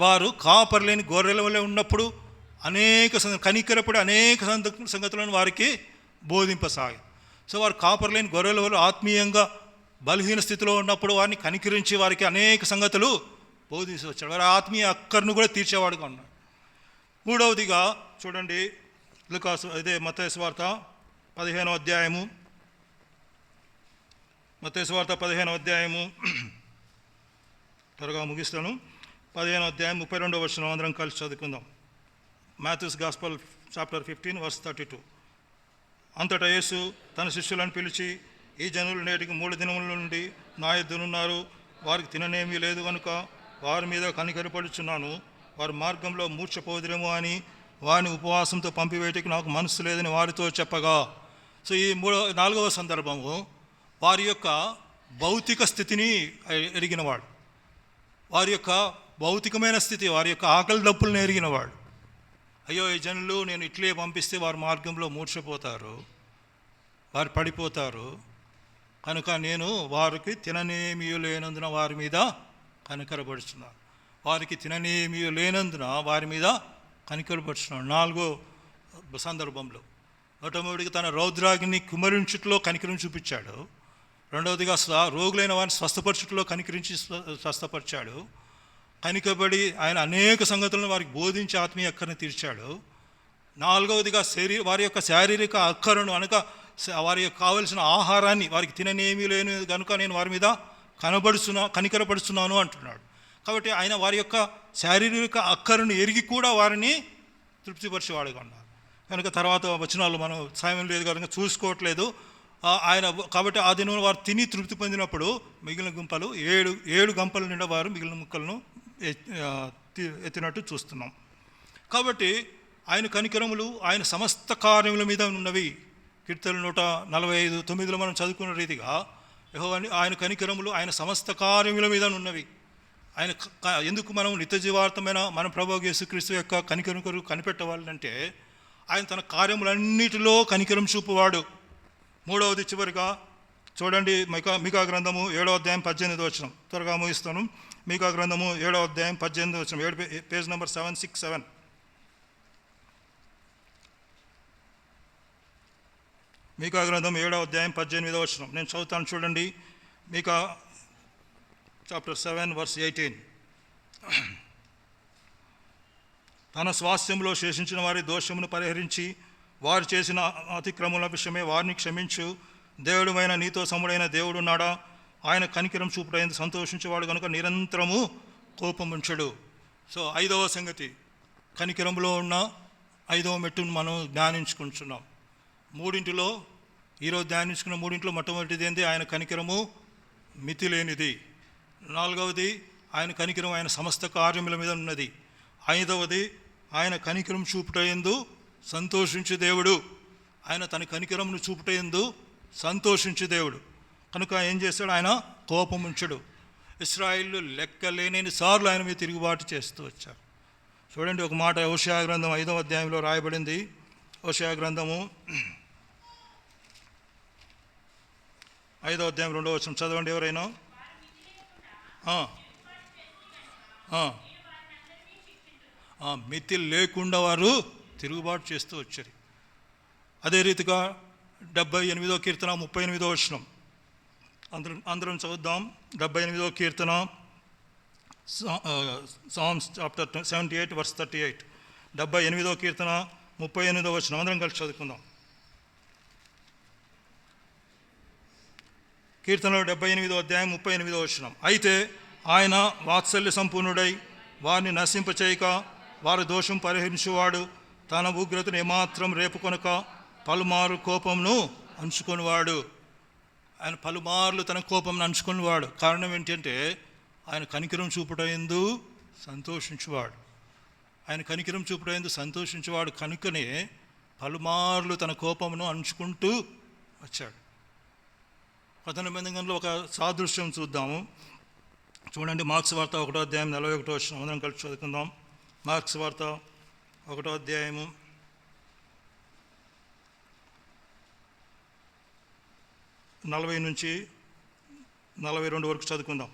వారు కాపరి లేని గొర్రెల వలె ఉన్నప్పుడు కనికరపడి అనేక సంగతులను వారికి బోధింపసాగి. సో వారు కాపరి లేని గొర్రెల వలె ఆత్మీయంగా బలహీన స్థితిలో ఉన్నప్పుడు వారిని కనికరించి వారికి అనేక సంగతులు బోధించి వచ్చాడు. వారి ఆత్మీయ అక్కర్ను కూడా తీర్చేవాడుగా ఉన్నాడు. మూడవదిగా చూడండి, మత్తయి సువార్త 15వ అధ్యాయము, త్వరగా ముగిస్తాను. 15వ అధ్యాయం 32వ వచనం అందరం కలిసి చదువుకుందాం. Matthew's gospel chapter 15 verse 32. అంతటా యేసు తన శిష్యులను పిలిచి, ఈ జనులు నేటికి 3 దినముల నుండి నా యొద్దనున్నారు, వారికి తిననేమీ లేదు కనుక వారి మీద కనికరపడుచున్నాను. వారి మార్గంలో మూర్ఛపోదురేమో అని వారిని ఉపవాసంతో పంపివేయటికి నాకు మనసు లేదని వారితో చెప్పగా. సో ఈ 4వ సందర్భము వారి యొక్క భౌతిక స్థితిని ఎరిగినవాడు, వారి యొక్క భౌతికమైన స్థితి, వారి యొక్క ఆకలి దప్పులను ఎరిగినవాడు. అయ్యో ఈ జనులు నేను ఇట్లే పంపిస్తే వారి మార్గంలో మూర్ఛపోతారు, వారు పడిపోతారు కనుక నేను వారికి తిననేమీ లేనందున వారి మీద కనికరపడుచున్నాను. వారికి తిననేమీ లేనందున వారి మీద కనికరపడుచున్నాడు. 4వ సందర్భంలో మొట్టమొదటిగా తన రౌద్రాగ్ని కుమరించుట్లో కనికరం చూపించాడు. రెండవదిగా రోగులైన వారిని స్వస్థపరచుట్లో కనికరించి స్వస్థపరిచాడు. కనికబడి ఆయన అనేక సంగతులను వారికి బోధించి ఆత్మీయ అక్కరను తీర్చాడు. 4వదిగా వారి యొక్క శారీరక అక్కరను అనగా వారికి కావలసిన ఆహారాన్ని వారికి తిననేమీ లేని కనుక నేను వారి మీద కనికరపడుచున్నాను అంటున్నాడు. కాబట్టి ఆయన వారి యొక్క శారీరక అక్కరను ఎరిగి కూడా వారిని తృప్తిపరిచేవాడుగా ఉన్నారు. కనుక తర్వాత వచనాలు మనం సమయం లేదు కనుక చూసుకోవట్లేదు. ఆయన కాబట్టి ఆ దినం వారు తిని తృప్తి పొందినప్పుడు మిగిలిన గుంపలు 7 గంపల నిండా వారు మిగిలిన ముక్కలను ఎత్తినట్టు చూస్తున్నాం. కాబట్టి ఆయన కనికరములు ఆయన సమస్త కార్యముల మీద ఉన్నవి. కీర్తనలు 145:9 మనం చదువుకున్న రీతిగా ఆయన కనికరములు ఆయన సమస్త కార్యముల మీద ఉన్నవి. ఆయన ఎందుకు మనం నిత్య జీవార్థమైన మన ప్రభువు యేసుక్రీస్తు యొక్క కనికరం కొరకు కనిపెట్టవాలంటే ఆయన తన కార్యములన్నిటిలో కనికరం చూపువాడు. మూడవది చివరిగా చూడండి, మీకా గ్రంథము 7వ అధ్యాయం 18వ వచనం. త్వరగా ముగిస్తాను. మీకా గ్రంథము 7వ అధ్యాయం 18వ వచనం, పేజ్ నెంబర్ 767. మీకా గ్రంథం 7వ అధ్యాయం 18వ వచనం నేను చదువుతాను చూడండి. మీకా చాప్టర్ 7 వర్స్ 18. తన స్వాస్థ్యంలో శేషించిన వారి దోషమును పరిహరించి వారు చేసిన అతిక్రమముల విషయమే వారిని క్షమించు. దేవుడుమైన నీతో సముడైన దేవుడు ఉన్నాడా? ఆయన కనికరం చూపుటైంది సంతోషించేవాడు కనుక నిరంతరము కోపముంచడు. సో 5వ సంగతి, కనికరంలో ఉన్న 5వ మెట్టును మనం ధ్యానించుకుంటున్నాం. మూడింటిలో ఈరోజు ధ్యానించుకున్న మూడింటిలో మొట్టమొదటిది ఏంటి? ఆయన కనికరము మితి లేనిది. 4వది, ఆయన కనికరం ఆయన సమస్త కార్యముల మీద ఉన్నది. 5వది, ఆయన కనికరం చూపుటయందు సంతోషించు దేవుడు. ఆయన తన కనికరమును చూపుటయందు సంతోషించు దేవుడు కనుక ఏం చేస్తాడు? ఆయన కోపం ఉంచడు. ఇశ్రాయేలు లెక్కలేని సార్లు ఆయన మీద తిరుగుబాటు చేస్తూ వచ్చారు. చూడండి, ఒక మాట హోషేయ గ్రంథం 5వ అధ్యాయంలో రాయబడింది. హోషేయ గ్రంథము 5వ అధ్యాయం 2వ వచనం చదవండి ఎవరైనా. మితి లేకుండా వారు తిరుగుబాటు చేస్తూ వచ్చారు. అదే రీతిగా 78వ కీర్తన 38వ వచనం అందరం చదువుదాం. 78వ కీర్తన, సామ్స్ చాప్టర్ 78 వర్స్ 38. 78వ కీర్తన 38వ వచనం అందరం కలిసి చదువుకుందాం. కీర్తనలో 78వ అధ్యాయం 38వ వచనం. అయితే ఆయన వాత్సల్య సంపూర్ణుడై వారిని నశింపచేయక వారి దోషం పరిహరించువాడు, తన ఉగ్రతను ఏమాత్రం రేపుకొనక పలుమారు కోపంను అంచుకొనివాడు. ఆయన పలుమార్లు తన కోపంను అంచుకునేవాడు. కారణం ఏంటంటే ఆయన కనికరం చూపుటయందు సంతోషించువాడు. ఆయన కనికరం చూపుటయందు సంతోషించేవాడు కనుకనే పలుమార్లు తన కోపమును అంచుకుంటూ వచ్చాడు. 19 ఒక సాదృశ్యం చూద్దాము. చూడండి, మార్క్స్ వార్త 1వ అధ్యాయం 41వ వచనం అందరం కలిసి చదువుకుందాం. మార్క్స్ వార్త 1వ అధ్యాయము 40 నుంచి 42 వరకు చదువుకుందాం.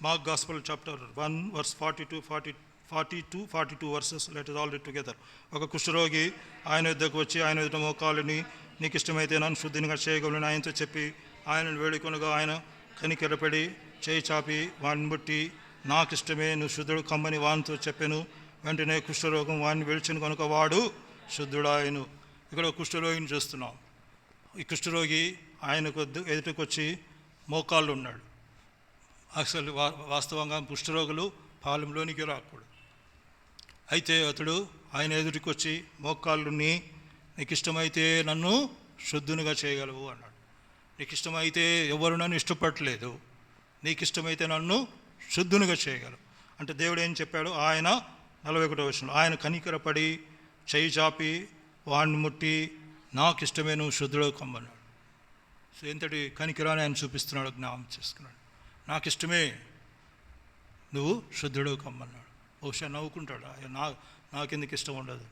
Mark gospel chapter 1 verse 42 verses. Let us all read together. ఒక కుష్ఠరోగి ఆయన యొద్దకు వచ్చి ఆయన ఎదుట మోకాలుని, నీకు ఇష్టమైతే నన్ను శుద్ధినిగా చేయగలను ఆయనతో చెప్పి ఆయనను వేడుకొనగా ఆయన కనికెరపడి చేయి చాపి వాడిని బట్టి, నాకు ఇష్టమే, నువ్వు శుద్ధుడు కమ్మని వానితో చెప్పాను. వెంటనే కుష్ఠరోగం వాడిని విడిచిన కనుక వాడు శుద్ధుడాయను. ఇక్కడ కుష్ఠరోగిని చూస్తున్నాం. ఈ కుష్ఠరోగి ఆయనకు ఎదుటికొచ్చి మోకాళ్ళు ఉన్నాడు. అసలు వాస్తవంగా కుష్ఠరోగులు పాలెంలోనికి రాకూడదు. అయితే అతడు ఆయన ఎదుటికి వచ్చి మోకాళ్ళుని, నీకు ఇష్టమైతే నన్ను శుద్ధునిగా చేయగలవు అన్నాడు. నీకు ఇష్టమైతే ఎవరు నన్ను ఇష్టపడలేదు, నీకు ఇష్టమైతే నన్ను శుద్ధునిగా చేయగలవు అంటే దేవుడు ఏం చెప్పాడు? ఆయన 41వ వచనం, ఆయన కనికరపడి చేయి చాపి వాడిని ముట్టి, నాకు ఇష్టమే, నువ్వు శుద్ధుడు కమ్మన్నాడు. సో ఎంతటి కనికరాన్ని ఆయన చూపిస్తున్నాడు, జ్ఞాపకం చేసుకున్నాడు. నాకు ఇష్టమే, నువ్వు శుద్ధుడు కమ్మన్నాడు. బహుశా నవ్వుకుంటాడు, నాకెందుకు ఇష్టం ఉండదు,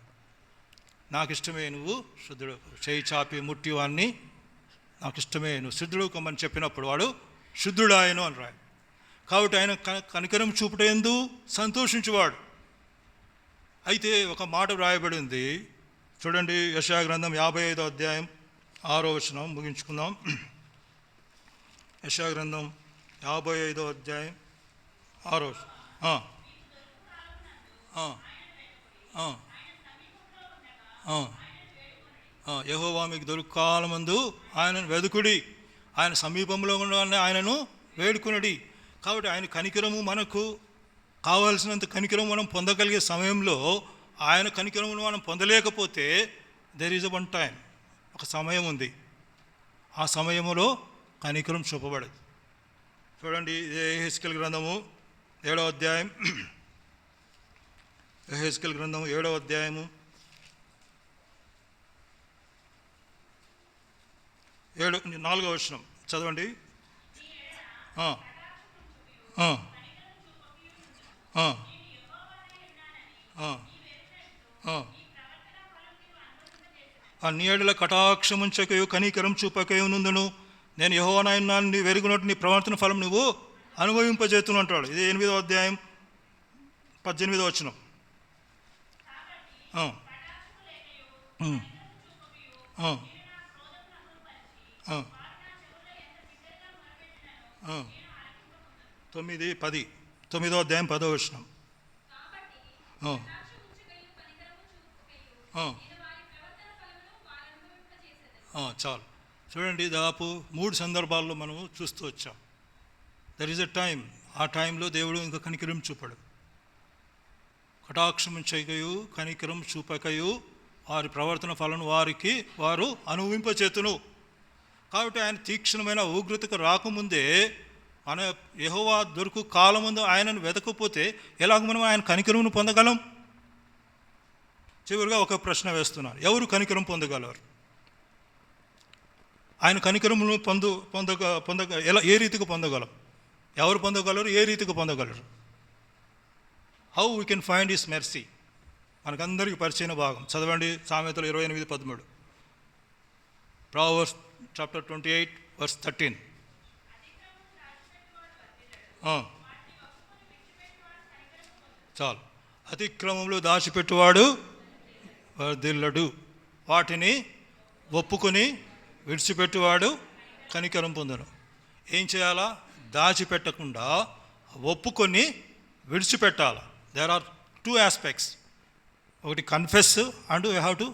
నాకు ఇష్టమే, నువ్వు శుద్ధుడు, చేయి చాపి ముట్టి వాడిని, నాకు ఇష్టమే, నువ్వు శుద్ధుడు కమ్మని చెప్పినప్పుడు వాడు శుద్ధుడాయను అని రాయి. కాబట్టి ఆయన కనికరం చూపుటయందు సంతోషించేవాడు. అయితే ఒక మాట వ్రాయబడింది చూడండి, యెషయా గ్రంథం 55వ అధ్యాయం 6వ వచనం ముగించుకుందాం. యెషయా గ్రంథం 55వ అధ్యాయం 6వ వచనం. యెహోవా మీకు దొరుకాలమందు ఆయనను వెదుకుడి, ఆయన సమీపంలో ఉండగానే ఆయనను వేడుకునడి. కాబట్టి ఆయన కనికరము మనకు కావాల్సినంత కనికరం మనం పొందగలిగే సమయంలో ఆయన కనికరమును మనం పొందలేకపోతే దెర్ ఈజ్ వన్ టైం, ఒక సమయం ఉంది, ఆ సమయంలో కనికరం చూపబడదు. చూడండి, యెహెజ్కేలు గ్రంథము 7వ అధ్యాయం, యెహెజ్కేలు గ్రంథము 7వ అధ్యాయము 4వ వచనం చదవండి. నీ ఎడల కటాక్షముంచకయు కనికరం చూపకయు నుందును, నేను యెహోవానైనా నీ వెరుగునట్టు నీ ప్రవర్తన ఫలం నువ్వు అనుభవింపజేతును అంటాడు. ఇది 8వ అధ్యాయం 18వ వచనం. తొమ్మిది 10, 9వ అధ్యాయం 10వ వచనం. చాలు. చూడండి, దాదాపు 3 సందర్భాల్లో మనము చూస్తూ వచ్చాం. దర్ ఈజ్ ఎ టైం, ఆ టైంలో దేవుడు ఇంకా కనికరం చూపడు. కటాక్షం చేయకయు కనికరం చూపకయు వారి ప్రవర్తన ఫలను వారు అనుభవింపచేతును. కాబట్టి ఆయన తీక్షణమైన ఉగ్రతకు రాకముందే మన యెహోవా దొరుకు కాలం ముందు ఆయనను వెతకపోతే ఎలాగ మనం ఆయన కనికరమును పొందగలం? చివరిగా ఒక ప్రశ్న వేస్తున్నాను, ఎవరు కనికరం పొందగలరు? ఆయన కనికరమును ఏ రీతికి పొందగలం? ఎవరు పొందగలరు? ఏ రీతికి పొందగలరు? How we can find his mercy? మనకందరికీ పరిచయన భాగం చదవండి, సామెతలు 28:13, Proverbs chapter 28 verse 13. చాలు. అతిక్రమంలో దాచిపెట్టువాడు వర్ధిల్లడు, వాటిని ఒప్పుకొని విడిచిపెట్టువాడు కనికరం పొందను. ఏం చేయాలా? దాచిపెట్టకుండా ఒప్పుకొని విడిచిపెట్టాలి. There are 2 aspects. ఒకటి confess and you have to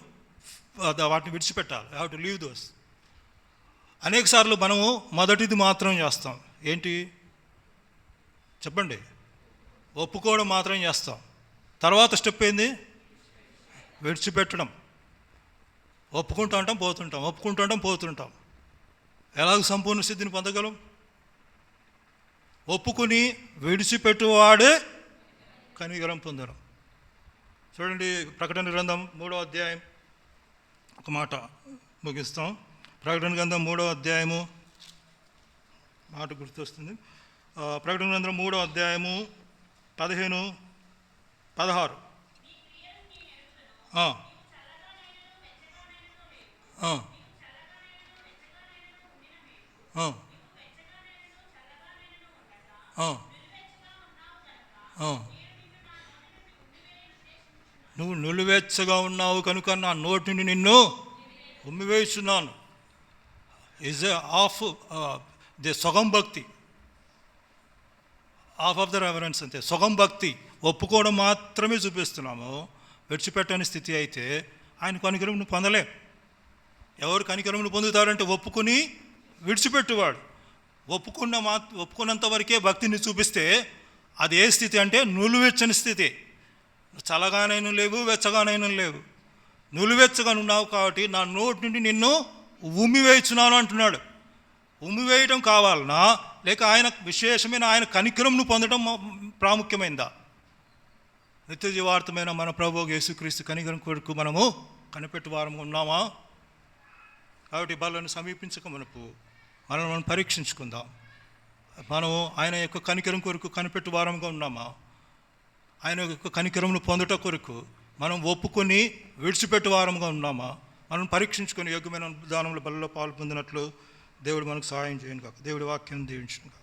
వాటిని విడిచిపెట్టాలి. You have to leave those. అనేక సార్లు మనము మొదటిది మాత్రం చేస్తాం. ఏంటి చెప్పండి? ఒప్పుకోవడం మాత్రం చేస్తాం. తర్వాత స్టెప్ ఏంది? విడిచిపెట్టడం. ఒప్పుకుంటూ ఉంటాం, పోతుంటాం, ఒప్పుకుంటూ ఉంటాం, పోతుంటాం. ఎలాగ సంపూర్ణ సిద్ధిని పొందగలం? ఒప్పుకుని విడిచిపెట్టువాడే కనికరం పొందడం. చూడండి, ప్రకటన గ్రంథం 3వ అధ్యాయం, ఒక మాట ముగిస్తాం. ప్రకటన గ్రంథం 3వ అధ్యాయము మాట గుర్తొస్తుంది. ప్రకటన గ్రంథం 3వ అధ్యాయము 15, 16. నువ్వు నులివెచ్చగా ఉన్నావు కనుక నా నోటి నుండి నిన్ను ఉమ్మివేస్తున్నాను. ఈజ్ ఆఫ్ ది సగం భక్తి, హాఫ్ ఆఫ్ ద రెవరెన్స్. అంతే, సగం భక్తి. ఒప్పుకోవడం మాత్రమే చూపిస్తున్నాము, విడిచిపెట్టని స్థితి అయితే ఆయన కనికరమును పొందలేం. ఎవరు కనికరమును పొందుతారంటే ఒప్పుకుని విడిచిపెట్టువాడు. ఒప్పుకున్నంత వరకే భక్తిని చూపిస్తే అది ఏ స్థితి అంటే నులివెచ్చని స్థితి. చల్లగానైనా లేవు, వెచ్చగానైనా లేవు, నులివెచ్చగా ఉన్నావు కాబట్టి నా నోటి నుండి నిన్ను ఉమ్మివేయుచున్నాను అంటున్నాడు. ఉమ్మివేయటం కావాలనా, లేక ఆయన విశేషమైన ఆయన కనికరంను పొందడం ప్రాముఖ్యమైందా? నిత్య జీవార్థమైన మన ప్రభువు యేసుక్రీస్తు కనికరం కొరకు మనము కనిపెట్టు వారం ఉన్నామా? కాబట్టి బలను సమీపించక మనకు మనం పరీక్షించుకుందాం. మనము ఆయన యొక్క కనికరం కొరకు కనిపెట్టు వారంగా ఉన్నామా? ఆయన యొక్క కనికరమును పొందట కొరకు మనం ఒప్పుకొని విడిచిపెట్టు వారంగా ఉన్నామా? మనం పరీక్షించుకొని యోగ్యమైన దానంలో బలలో పాల్పొందినట్లు దేవుడు మనకు సహాయం చేయను కాక. దేవుడి వాక్యం దీవించును కాక.